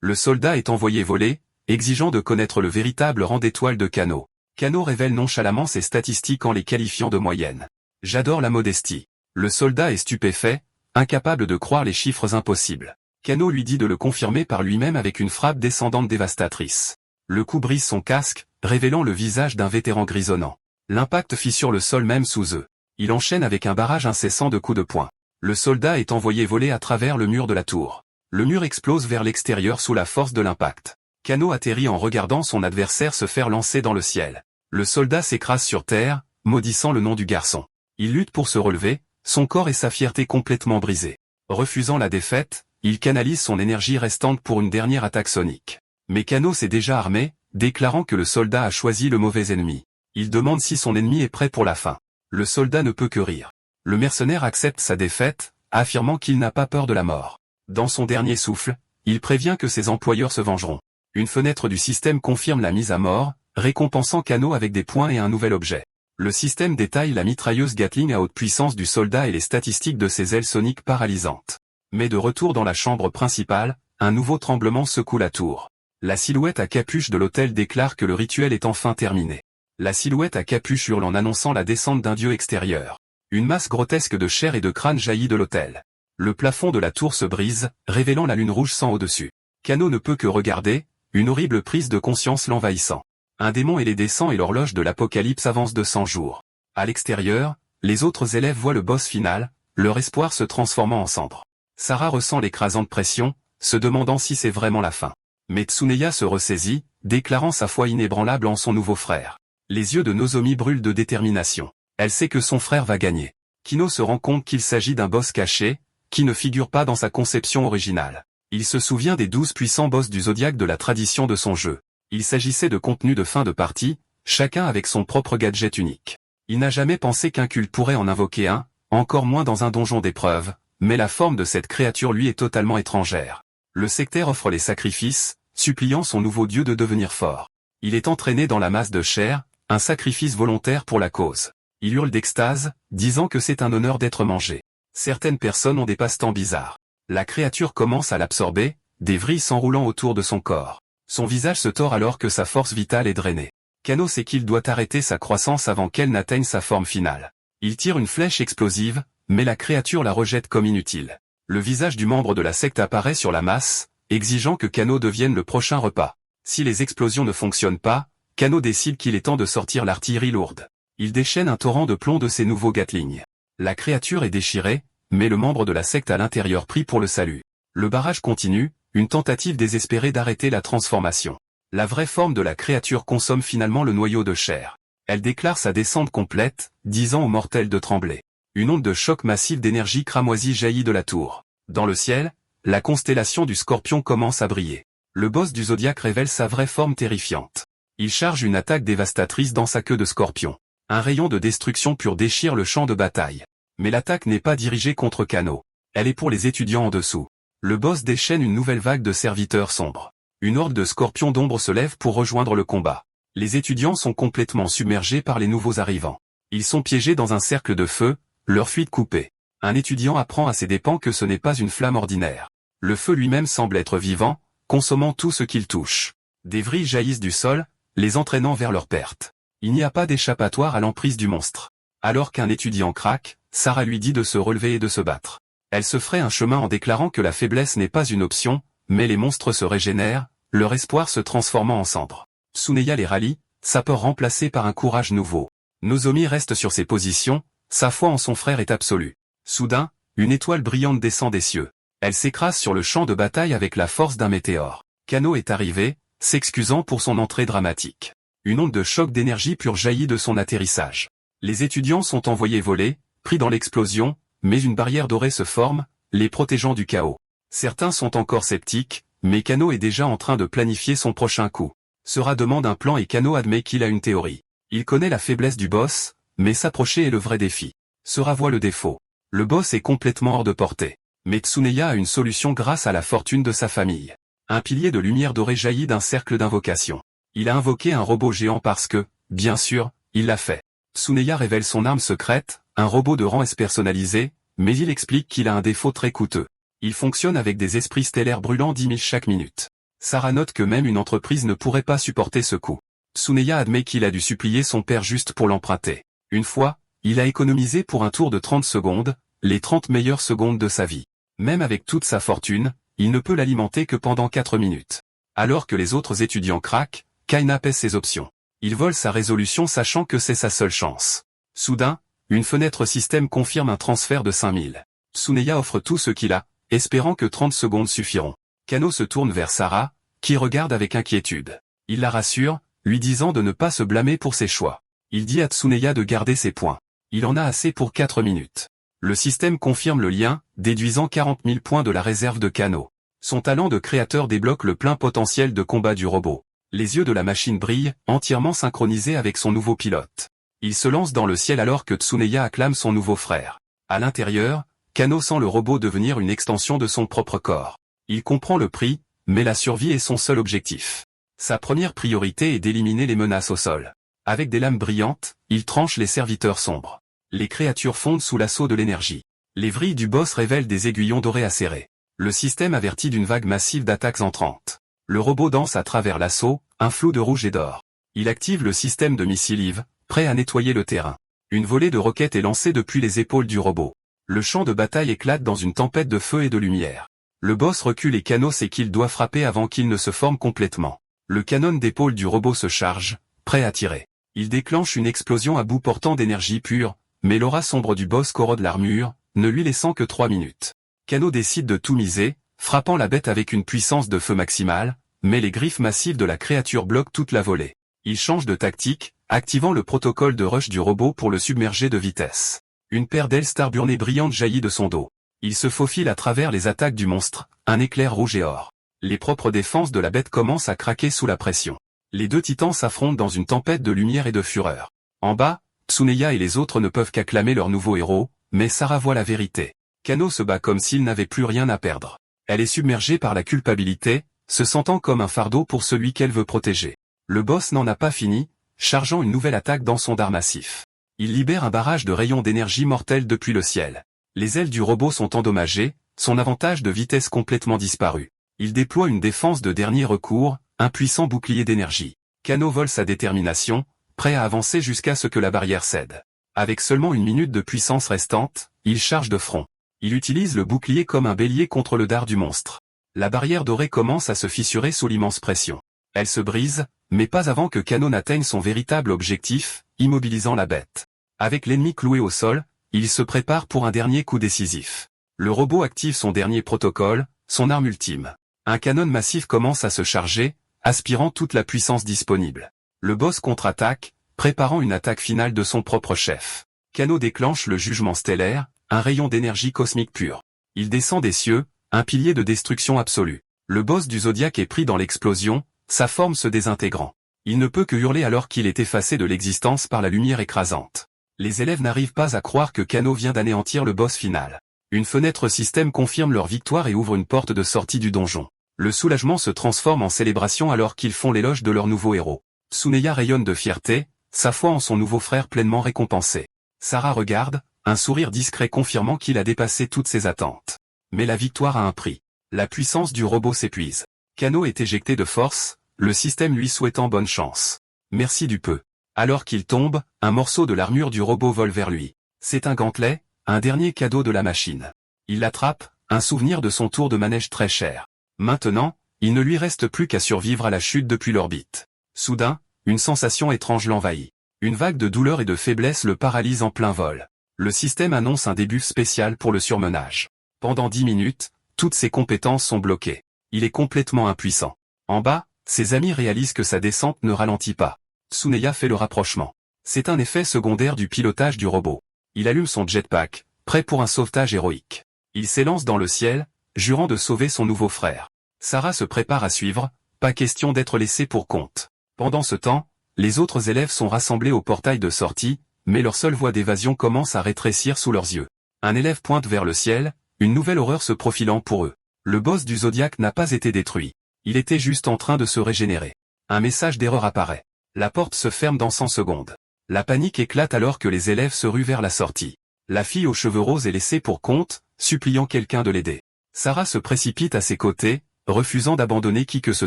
Le soldat est envoyé voler, exigeant de connaître le véritable rang d'étoile de Kano. Kano révèle nonchalamment ses statistiques en les qualifiant de moyennes. J'adore la modestie. Le soldat est stupéfait, incapable de croire les chiffres impossibles. Kano lui dit de le confirmer par lui-même avec une frappe descendante dévastatrice. Le coup brise son casque, révélant le visage d'un vétéran grisonnant. L'impact fissure le sol même sous eux. Il enchaîne avec un barrage incessant de coups de poing. Le soldat est envoyé voler à travers le mur de la tour. Le mur explose vers l'extérieur sous la force de l'impact. Kano atterrit en regardant son adversaire se faire lancer dans le ciel. Le soldat s'écrase sur terre, maudissant le nom du garçon. Il lutte pour se relever, son corps et sa fierté complètement brisés. Refusant la défaite, il canalise son énergie restante pour une dernière attaque sonique. Mais Kano s'est déjà armé, déclarant que le soldat a choisi le mauvais ennemi. Il demande si son ennemi est prêt pour la fin. Le soldat ne peut que rire. Le mercenaire accepte sa défaite, affirmant qu'il n'a pas peur de la mort. Dans son dernier souffle, il prévient que ses employeurs se vengeront. Une fenêtre du système confirme la mise à mort, récompensant Kano avec des points et un nouvel objet. Le système détaille la mitrailleuse Gatling à haute puissance du soldat et les statistiques de ses ailes soniques paralysantes. Mais de retour dans la chambre principale, un nouveau tremblement secoue la tour. La silhouette à capuche de l'hôtel déclare que le rituel est enfin terminé. La silhouette à capuche hurle en annonçant la descente d'un dieu extérieur. Une masse grotesque de chair et de crâne jaillit de l'hôtel. Le plafond de la tour se brise, révélant la lune rouge sang au-dessus. Kano ne peut que regarder, une horrible prise de conscience l'envahissant. Un démon et les descends et l'horloge de l'apocalypse avancent de 100 jours. À l'extérieur, les autres élèves voient le boss final, leur espoir se transformant en cendres. Sarah ressent l'écrasante pression, se demandant si c'est vraiment la fin. Mais Tsuneya se ressaisit, déclarant sa foi inébranlable en son nouveau frère. Les yeux de Nozomi brûlent de détermination. Elle sait que son frère va gagner. Kino se rend compte qu'il s'agit d'un boss caché, qui ne figure pas dans sa conception originale. Il se souvient des 12 puissants boss du zodiaque de la tradition de son jeu. Il s'agissait de contenus de fin de partie, chacun avec son propre gadget unique. Il n'a jamais pensé qu'un culte pourrait en invoquer un, encore moins dans un donjon d'épreuve, mais la forme de cette créature lui est totalement étrangère. Le sectaire offre les sacrifices, suppliant son nouveau dieu de devenir fort. Il est entraîné dans la masse de chair, un sacrifice volontaire pour la cause. Il hurle d'extase, disant que c'est un honneur d'être mangé. Certaines personnes ont des passe-temps bizarres. La créature commence à l'absorber, des vrilles s'enroulant autour de son corps. Son visage se tord alors que sa force vitale est drainée. Kano sait qu'il doit arrêter sa croissance avant qu'elle n'atteigne sa forme finale. Il tire une flèche explosive, mais la créature la rejette comme inutile. Le visage du membre de la secte apparaît sur la masse, exigeant que Kano devienne le prochain repas. Si les explosions ne fonctionnent pas, Kano décide qu'il est temps de sortir l'artillerie lourde. Il déchaîne un torrent de plomb de ses nouveaux Gatling. La créature est déchirée, mais le membre de la secte à l'intérieur prie pour le salut. Le barrage continue, une tentative désespérée d'arrêter la transformation. La vraie forme de la créature consomme finalement le noyau de chair. Elle déclare sa descente complète, disant aux mortels de trembler. Une onde de choc massif d'énergie cramoisie jaillit de la tour. Dans le ciel, la constellation du Scorpion commence à briller. Le boss du zodiaque révèle sa vraie forme terrifiante. Il charge une attaque dévastatrice dans sa queue de scorpion. Un rayon de destruction pure déchire le champ de bataille. Mais l'attaque n'est pas dirigée contre Kano. Elle est pour les étudiants en dessous. Le boss déchaîne une nouvelle vague de serviteurs sombres. Une horde de scorpions d'ombre se lève pour rejoindre le combat. Les étudiants sont complètement submergés par les nouveaux arrivants. Ils sont piégés dans un cercle de feu, leur fuite coupée. Un étudiant apprend à ses dépens que ce n'est pas une flamme ordinaire. Le feu lui-même semble être vivant, consommant tout ce qu'il touche. Des vrilles jaillissent du sol, les entraînant vers leur perte. Il n'y a pas d'échappatoire à l'emprise du monstre. Alors qu'un étudiant craque, Sarah lui dit de se relever et de se battre. Elle se ferait un chemin en déclarant que la faiblesse n'est pas une option, mais les monstres se régénèrent, leur espoir se transformant en cendres. Tsuneya les rallie, sa peur remplacée par un courage nouveau. Nozomi reste sur ses positions, sa foi en son frère est absolue. Soudain, une étoile brillante descend des cieux. Elle s'écrase sur le champ de bataille avec la force d'un météore. Kano est arrivé, s'excusant pour son entrée dramatique. Une onde de choc d'énergie pure jaillit de son atterrissage. Les étudiants sont envoyés voler, pris dans l'explosion, mais une barrière dorée se forme, les protégeant du chaos. Certains sont encore sceptiques, mais Kano est déjà en train de planifier son prochain coup. Sera demande un plan et Kano admet qu'il a une théorie. Il connaît la faiblesse du boss, mais s'approcher est le vrai défi. Sera voit le défaut. Le boss est complètement hors de portée. Mais Tsuneya a une solution grâce à la fortune de sa famille. Un pilier de lumière dorée jaillit d'un cercle d'invocation. Il a invoqué un robot géant parce que, bien sûr, il l'a fait. Tsuneya révèle son arme secrète, un robot de rang S personnalisé, mais il explique qu'il a un défaut très coûteux. Il fonctionne avec des esprits stellaires brûlant 10 000 chaque minute. Sarah note que même une entreprise ne pourrait pas supporter ce coût. Tsuneya admet qu'il a dû supplier son père juste pour l'emprunter. Une fois, il a économisé pour un tour de 30 secondes, les 30 meilleures secondes de sa vie. Même avec toute sa fortune, il ne peut l'alimenter que pendant 4 minutes. Alors que les autres étudiants craquent, Kaina pèse ses options. Il vole sa résolution sachant que c'est sa seule chance. Soudain, une fenêtre système confirme un transfert de 5000. Tsuneya offre tout ce qu'il a, espérant que 30 secondes suffiront. Kano se tourne vers Sarah, qui regarde avec inquiétude. Il la rassure, lui disant de ne pas se blâmer pour ses choix. Il dit à Tsuneya de garder ses points. Il en a assez pour 4 minutes. Le système confirme le lien, déduisant 40 000 points de la réserve de Kano. Son talent de créateur débloque le plein potentiel de combat du robot. Les yeux de la machine brillent, entièrement synchronisés avec son nouveau pilote. Il se lance dans le ciel alors que Tsuneya acclame son nouveau frère. À l'intérieur, Kano sent le robot devenir une extension de son propre corps. Il comprend le prix, mais la survie est son seul objectif. Sa première priorité est d'éliminer les menaces au sol. Avec des lames brillantes, il tranche les serviteurs sombres. Les créatures fondent sous l'assaut de l'énergie. Les vrilles du boss révèlent des aiguillons dorés acérés. Le système avertit d'une vague massive d'attaques entrantes. Le robot danse à travers l'assaut, un flou de rouge et d'or. Il active le système de missiles Eve, prêt à nettoyer le terrain. Une volée de roquettes est lancée depuis les épaules du robot. Le champ de bataille éclate dans une tempête de feu et de lumière. Le boss recule et Kano sait qu'il doit frapper avant qu'il ne se forme complètement. Le canon d'épaule du robot se charge, prêt à tirer. Il déclenche une explosion à bout portant d'énergie pure, mais l'aura sombre du boss corrode l'armure, ne lui laissant que 3 minutes. Kano décide de tout miser, frappant la bête avec une puissance de feu maximale, mais les griffes massives de la créature bloquent toute la volée. Il change de tactique, activant le protocole de rush du robot pour le submerger de vitesse. Une paire d'ailes starburnées brillantes jaillit de son dos. Il se faufile à travers les attaques du monstre, un éclair rouge et or. Les propres défenses de la bête commencent à craquer sous la pression. Les deux titans s'affrontent dans une tempête de lumière et de fureur. En bas, Tsuneya et les autres ne peuvent qu'acclamer leur nouveau héros, mais Sarah voit la vérité. Kano se bat comme s'il n'avait plus rien à perdre. Elle est submergée par la culpabilité, se sentant comme un fardeau pour celui qu'elle veut protéger. Le boss n'en a pas fini, chargeant une nouvelle attaque dans son dard massif. Il libère un barrage de rayons d'énergie mortels depuis le ciel. Les ailes du robot sont endommagées, son avantage de vitesse complètement disparu. Il déploie une défense de dernier recours, un puissant bouclier d'énergie. Kano vole sa détermination, prêt à avancer jusqu'à ce que la barrière cède. Avec seulement 1 minute de puissance restante, il charge de front. Il utilise le bouclier comme un bélier contre le dard du monstre. La barrière dorée commence à se fissurer sous l'immense pression. Elle se brise, mais pas avant que Kano n'atteigne son véritable objectif, immobilisant la bête. Avec l'ennemi cloué au sol, il se prépare pour un dernier coup décisif. Le robot active son dernier protocole, son arme ultime. Un canon massif commence à se charger, aspirant toute la puissance disponible. Le boss contre-attaque, préparant une attaque finale de son propre chef. Kano déclenche le jugement stellaire, un rayon d'énergie cosmique pure. Il descend des cieux, un pilier de destruction absolue. Le boss du Zodiac est pris dans l'explosion, sa forme se désintégrant. Il ne peut que hurler alors qu'il est effacé de l'existence par la lumière écrasante. Les élèves n'arrivent pas à croire que Kano vient d'anéantir le boss final. Une fenêtre système confirme leur victoire et ouvre une porte de sortie du donjon. Le soulagement se transforme en célébration alors qu'ils font l'éloge de leur nouveau héros. Tsuneya rayonne de fierté, sa foi en son nouveau frère pleinement récompensée. Sarah regarde, un sourire discret confirmant qu'il a dépassé toutes ses attentes. Mais la victoire a un prix. La puissance du robot s'épuise. Kano est éjecté de force, le système lui souhaitant bonne chance. Merci du peu. Alors qu'il tombe, un morceau de l'armure du robot vole vers lui. C'est un gantelet, un dernier cadeau de la machine. Il l'attrape, un souvenir de son tour de manège très cher. Maintenant, il ne lui reste plus qu'à survivre à la chute depuis l'orbite. Soudain, une sensation étrange l'envahit. Une vague de douleur et de faiblesse le paralyse en plein vol. Le système annonce un début spécial pour le surmenage. Pendant 10 minutes, toutes ses compétences sont bloquées. Il est complètement impuissant. En bas, ses amis réalisent que sa descente ne ralentit pas. Tsuneya fait le rapprochement. C'est un effet secondaire du pilotage du robot. Il allume son jetpack, prêt pour un sauvetage héroïque. Il s'élance dans le ciel, jurant de sauver son nouveau frère. Sarah se prépare à suivre, pas question d'être laissée pour compte. Pendant ce temps, les autres élèves sont rassemblés au portail de sortie, mais leur seule voie d'évasion commence à rétrécir sous leurs yeux. Un élève pointe vers le ciel, une nouvelle horreur se profilant pour eux. Le boss du Zodiac n'a pas été détruit. Il était juste en train de se régénérer. Un message d'erreur apparaît. La porte se ferme dans 100 secondes. La panique éclate alors que les élèves se ruent vers la sortie. La fille aux cheveux roses est laissée pour compte, suppliant quelqu'un de l'aider. Sarah se précipite à ses côtés, refusant d'abandonner qui que ce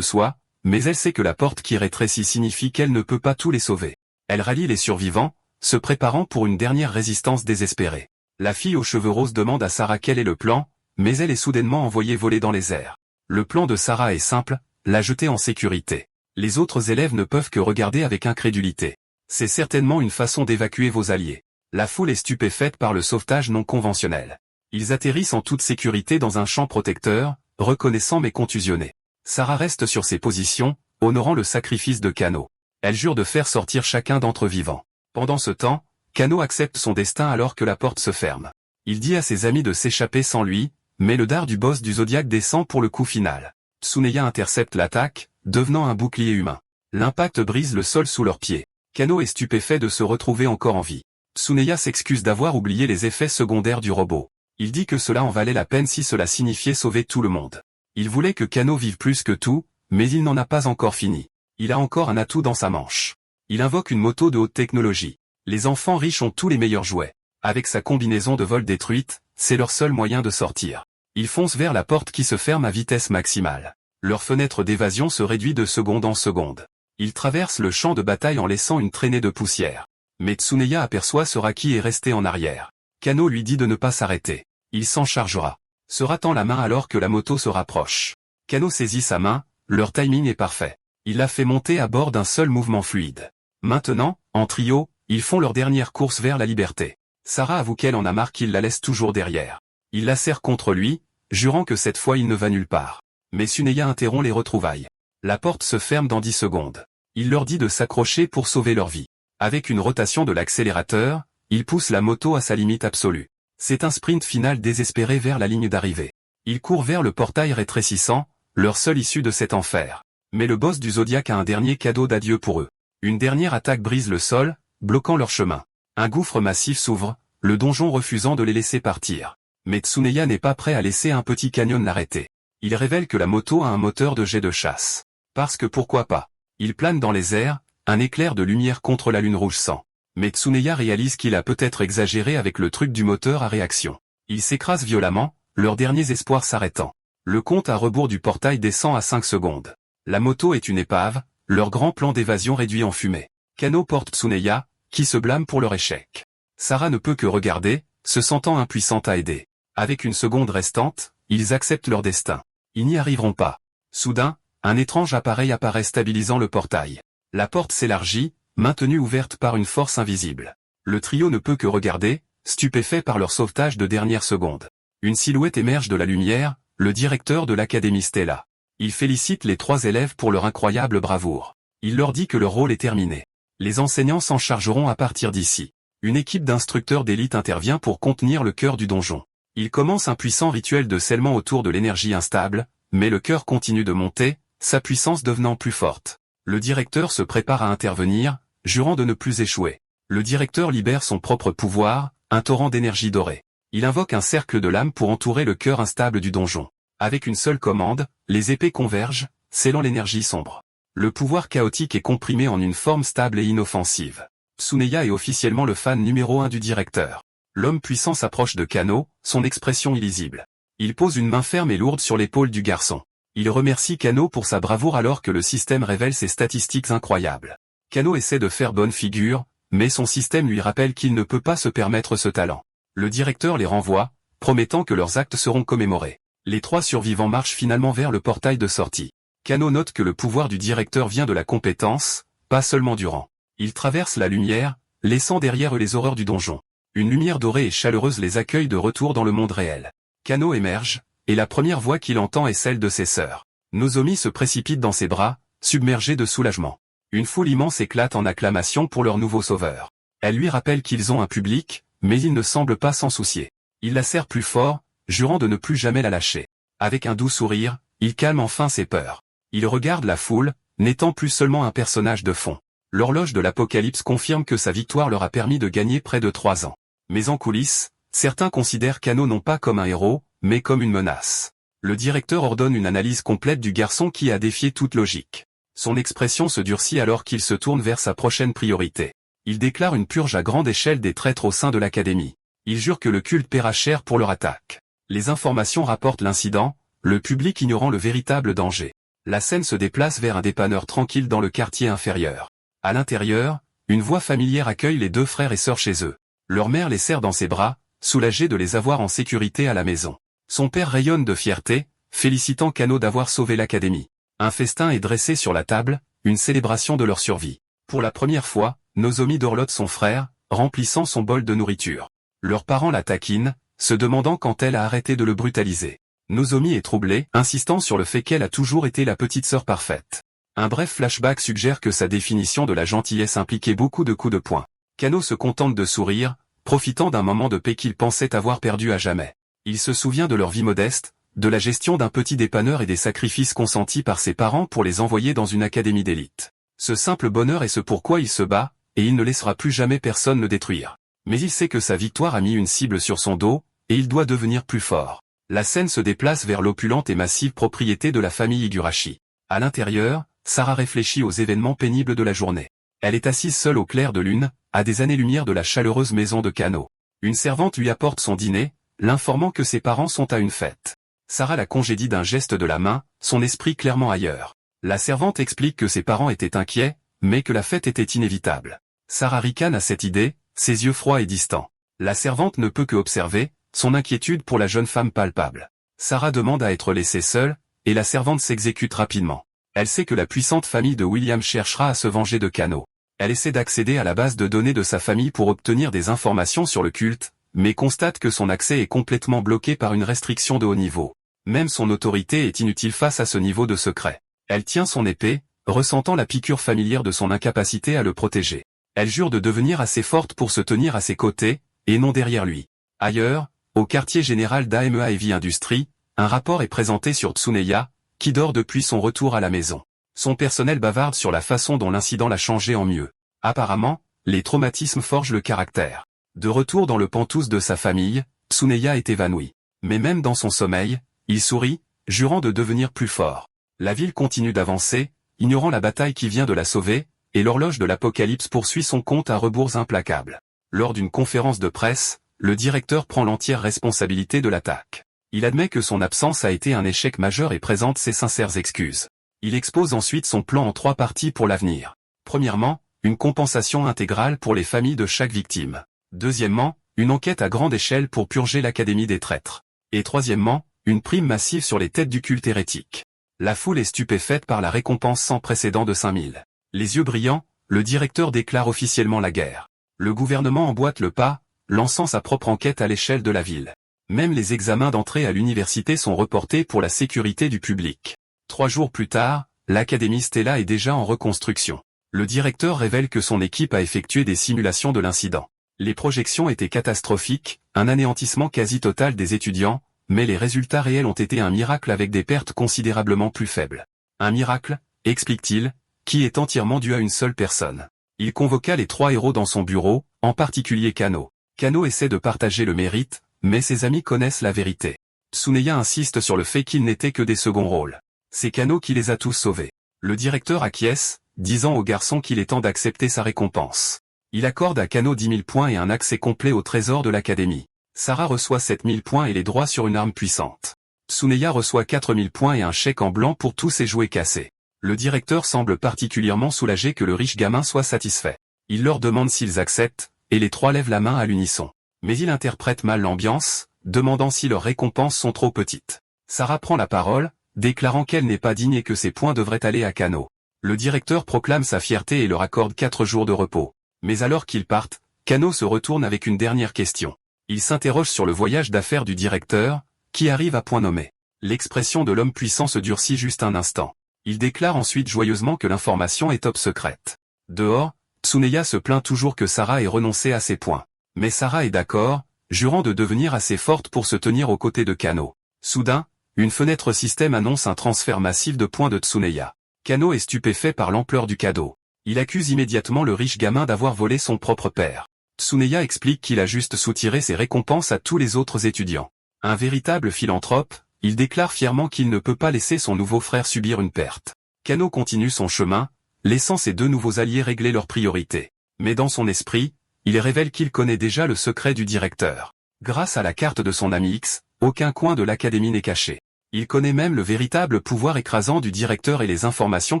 soit, mais elle sait que la porte qui rétrécit signifie qu'elle ne peut pas tous les sauver. Elle rallie les survivants, se préparant pour une dernière résistance désespérée. La fille aux cheveux roses demande à Sarah quel est le plan, mais elle est soudainement envoyée voler dans les airs. Le plan de Sarah est simple, la jeter en sécurité. Les autres élèves ne peuvent que regarder avec incrédulité. C'est certainement une façon d'évacuer vos alliés. La foule est stupéfaite par le sauvetage non conventionnel. Ils atterrissent en toute sécurité dans un champ protecteur, reconnaissant mais contusionnés. Sarah reste sur ses positions, honorant le sacrifice de Kano. Elle jure de faire sortir chacun d'entre eux vivant. Pendant ce temps, Kano accepte son destin alors que la porte se ferme. Il dit à ses amis de s'échapper sans lui, mais le dard du boss du Zodiac descend pour le coup final. Tsuneya intercepte l'attaque, devenant un bouclier humain. L'impact brise le sol sous leurs pieds. Kano est stupéfait de se retrouver encore en vie. Tsuneya s'excuse d'avoir oublié les effets secondaires du robot. Il dit que cela en valait la peine si cela signifiait sauver tout le monde. Il voulait que Kano vive plus que tout, mais il n'en a pas encore fini. Il a encore un atout dans sa manche. Il invoque une moto de haute technologie. Les enfants riches ont tous les meilleurs jouets. Avec sa combinaison de vol détruite, c'est leur seul moyen de sortir. Ils foncent vers la porte qui se ferme à vitesse maximale. Leur fenêtre d'évasion se réduit de seconde en seconde. Ils traversent le champ de bataille en laissant une traînée de poussière. Mais Tsuneya aperçoit Sora qui est resté en arrière. Kano lui dit de ne pas s'arrêter. Il s'en chargera. Sora tend la main alors que la moto se rapproche. Kano saisit sa main, leur timing est parfait. Il la fait monter à bord d'un seul mouvement fluide. Maintenant, en trio, ils font leur dernière course vers la liberté. Sarah avoue qu'elle en a marre qu'il la laisse toujours derrière. Il la serre contre lui, jurant que cette fois il ne va nulle part. Mais Tsuneya interrompt les retrouvailles. La porte se ferme dans 10 secondes. Il leur dit de s'accrocher pour sauver leur vie. Avec une rotation de l'accélérateur, il pousse la moto à sa limite absolue. C'est un sprint final désespéré vers la ligne d'arrivée. Ils courent vers le portail rétrécissant, leur seule issue de cet enfer. Mais le boss du Zodiac a un dernier cadeau d'adieu pour eux. Une dernière attaque brise le sol, bloquant leur chemin. Un gouffre massif s'ouvre, le donjon refusant de les laisser partir. Mais Tsuneya n'est pas prêt à laisser un petit canyon l'arrêter. Il révèle que la moto a un moteur de jet de chasse. Parce que pourquoi pas. Il plane dans les airs, un éclair de lumière contre la lune rouge sang. Mais Tsuneya réalise qu'il a peut-être exagéré avec le truc du moteur à réaction. Ils s'écrasent violemment, leurs derniers espoirs s'arrêtant. Le compte à rebours du portail descend à 5 secondes. La moto est une épave, leur grand plan d'évasion réduit en fumée. Kano porte Tsuneya, qui se blâme pour leur échec. Sarah ne peut que regarder, se sentant impuissante à aider. Avec une seconde restante, ils acceptent leur destin. Ils n'y arriveront pas. Soudain, un étrange appareil apparaît stabilisant le portail. La porte s'élargit, maintenue ouverte par une force invisible. Le trio ne peut que regarder, stupéfait par leur sauvetage de dernière seconde. Une silhouette émerge de la lumière, le directeur de l'Académie Stella. Il félicite les 3 élèves pour leur incroyable bravoure. Il leur dit que leur rôle est terminé. Les enseignants s'en chargeront à partir d'ici. Une équipe d'instructeurs d'élite intervient pour contenir le cœur du donjon. Il commence un puissant rituel de scellement autour de l'énergie instable, mais le cœur continue de monter, sa puissance devenant plus forte. Le directeur se prépare à intervenir, jurant de ne plus échouer. Le directeur libère son propre pouvoir, un torrent d'énergie dorée. Il invoque un cercle de lames pour entourer le cœur instable du donjon. Avec une seule commande, les épées convergent, scellant l'énergie sombre. Le pouvoir chaotique est comprimé en une forme stable et inoffensive. Tsuneya est officiellement le fan numéro 1 du directeur. L'homme puissant s'approche de Kano, son expression illisible. Il pose une main ferme et lourde sur l'épaule du garçon. Il remercie Kano pour sa bravoure alors que le système révèle ses statistiques incroyables. Kano essaie de faire bonne figure, mais son système lui rappelle qu'il ne peut pas se permettre ce talent. Le directeur les renvoie, promettant que leurs actes seront commémorés. Les 3 survivants marchent finalement vers le portail de sortie. Kano note que le pouvoir du directeur vient de la compétence, pas seulement du rang. Ils traversent la lumière, laissant derrière eux les horreurs du donjon. Une lumière dorée et chaleureuse les accueille de retour dans le monde réel. Kano émerge, et la première voix qu'il entend est celle de ses sœurs. Nozomi se précipite dans ses bras, submergée de soulagement. Une foule immense éclate en acclamations pour leur nouveau sauveur. Elle lui rappelle qu'ils ont un public, mais il ne semble pas s'en soucier. Il la serre plus fort, jurant de ne plus jamais la lâcher. Avec un doux sourire, il calme enfin ses peurs. Il regarde la foule, n'étant plus seulement un personnage de fond. L'horloge de l'Apocalypse confirme que sa victoire leur a permis de gagner près de 3 ans. Mais en coulisses, certains considèrent Kano non pas comme un héros, mais comme une menace. Le directeur ordonne une analyse complète du garçon qui a défié toute logique. Son expression se durcit alors qu'il se tourne vers sa prochaine priorité. Il déclare une purge à grande échelle des traîtres au sein de l'académie. Il jure que le culte paiera cher pour leur attaque. Les informations rapportent l'incident, le public ignorant le véritable danger. La scène se déplace vers un dépanneur tranquille dans le quartier inférieur. À l'intérieur, une voix familière accueille les deux frères et sœurs chez eux. Leur mère les serre dans ses bras, soulagée de les avoir en sécurité à la maison. Son père rayonne de fierté, félicitant Kano d'avoir sauvé l'académie. Un festin est dressé sur la table, une célébration de leur survie. Pour la première fois, Nozomi dorlote son frère, remplissant son bol de nourriture. Leurs parents la taquinent, se demandant quand elle a arrêté de le brutaliser. Nozomi est troublée, insistant sur le fait qu'elle a toujours été la petite sœur parfaite. Un bref flashback suggère que sa définition de la gentillesse impliquait beaucoup de coups de poing. Kano se contente de sourire, profitant d'un moment de paix qu'il pensait avoir perdu à jamais. Il se souvient de leur vie modeste, de la gestion d'un petit dépanneur et des sacrifices consentis par ses parents pour les envoyer dans une académie d'élite. Ce simple bonheur est ce pourquoi il se bat, et il ne laissera plus jamais personne le détruire. Mais il sait que sa victoire a mis une cible sur son dos, et il doit devenir plus fort. La scène se déplace vers l'opulente et massive propriété de la famille Higurashi. À l'intérieur, Sarah réfléchit aux événements pénibles de la journée. Elle est assise seule au clair de lune, à des années-lumière de la chaleureuse maison de Kano. Une servante lui apporte son dîner, l'informant que ses parents sont à une fête. Sarah la congédie d'un geste de la main, son esprit clairement ailleurs. La servante explique que ses parents étaient inquiets, mais que la fête était inévitable. Sarah ricane à cette idée, ses yeux froids et distants. La servante ne peut que observer, son inquiétude pour la jeune femme palpable. Sarah demande à être laissée seule, et la servante s'exécute rapidement. Elle sait que la puissante famille de William cherchera à se venger de Kano. Elle essaie d'accéder à la base de données de sa famille pour obtenir des informations sur le culte, mais constate que son accès est complètement bloqué par une restriction de haut niveau. Même son autorité est inutile face à ce niveau de secret. Elle tient son épée, ressentant la piqûre familière de son incapacité à le protéger. Elle jure de devenir assez forte pour se tenir à ses côtés, et non derrière lui. Ailleurs, au quartier général d'AMEA Heavy Industries, un rapport est présenté sur Tsuneya, qui dort depuis son retour à la maison. Son personnel bavarde sur la façon dont l'incident l'a changé en mieux. Apparemment, les traumatismes forgent le caractère. De retour dans le pantouse de sa famille, Tsuneya est évanoui. Mais même dans son sommeil, il sourit, jurant de devenir plus fort. La ville continue d'avancer, ignorant la bataille qui vient de la sauver, et l'horloge de l'apocalypse poursuit son compte à rebours implacable. Lors d'une conférence de presse, le directeur prend l'entière responsabilité de l'attaque. Il admet que son absence a été un échec majeur et présente ses sincères excuses. Il expose ensuite son plan en 3 parties pour l'avenir. Premièrement, une compensation intégrale pour les familles de chaque victime. Deuxièmement, une enquête à grande échelle pour purger l'Académie des traîtres. Et troisièmement, une prime massive sur les têtes du culte hérétique. La foule est stupéfaite par la récompense sans précédent de 5000. Les yeux brillants, le directeur déclare officiellement la guerre. Le gouvernement emboîte le pas, lançant sa propre enquête à l'échelle de la ville. Même les examens d'entrée à l'université sont reportés pour la sécurité du public. 3 jours plus tard, l'Académie Stella est déjà en reconstruction. Le directeur révèle que son équipe a effectué des simulations de l'incident. Les projections étaient catastrophiques, un anéantissement quasi total des étudiants, mais les résultats réels ont été un miracle avec des pertes considérablement plus faibles. Un miracle, explique-t-il, qui est entièrement dû à une seule personne. Il convoqua les 3 héros dans son bureau, en particulier Kano. Kano essaie de partager le mérite, mais ses amis connaissent la vérité. Tsuneya insiste sur le fait qu'ils n'étaient que des seconds rôles. C'est Kano qui les a tous sauvés. Le directeur acquiesce, disant au garçon qu'il est temps d'accepter sa récompense. Il accorde à Kano 10 000 points et un accès complet au trésor de l'Académie. Sarah reçoit 7 000 points et les droits sur une arme puissante. Tsuneya reçoit 4 000 points et un chèque en blanc pour tous ses jouets cassés. Le directeur semble particulièrement soulagé que le riche gamin soit satisfait. Il leur demande s'ils acceptent, et les 3 lèvent la main à l'unisson. Mais il interprète mal l'ambiance, demandant si leurs récompenses sont trop petites. Sarah prend la parole, déclarant qu'elle n'est pas digne et que ses points devraient aller à Kano. Le directeur proclame sa fierté et leur accorde 4 jours de repos. Mais alors qu'ils partent, Kano se retourne avec une dernière question. Il s'interroge sur le voyage d'affaires du directeur, qui arrive à point nommé. L'expression de l'homme puissant se durcit juste un instant. Il déclare ensuite joyeusement que l'information est top secrète. Dehors, Tsuneya se plaint toujours que Sarah ait renoncé à ses points. Mais Sarah est d'accord, jurant de devenir assez forte pour se tenir aux côtés de Kano. Soudain, une fenêtre système annonce un transfert massif de points de Tsuneya. Kano est stupéfait par l'ampleur du cadeau. Il accuse immédiatement le riche gamin d'avoir volé son propre père. Tsuneya explique qu'il a juste soutiré ses récompenses à tous les autres étudiants. Un véritable philanthrope, il déclare fièrement qu'il ne peut pas laisser son nouveau frère subir une perte. Kano continue son chemin, laissant ses deux nouveaux alliés régler leurs priorités. Mais dans son esprit, il révèle qu'il connaît déjà le secret du directeur. Grâce à la carte de son ami X, aucun coin de l'académie n'est caché. Il connaît même le véritable pouvoir écrasant du directeur et les informations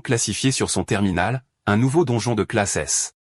classifiées sur son terminal, un nouveau donjon de classe S.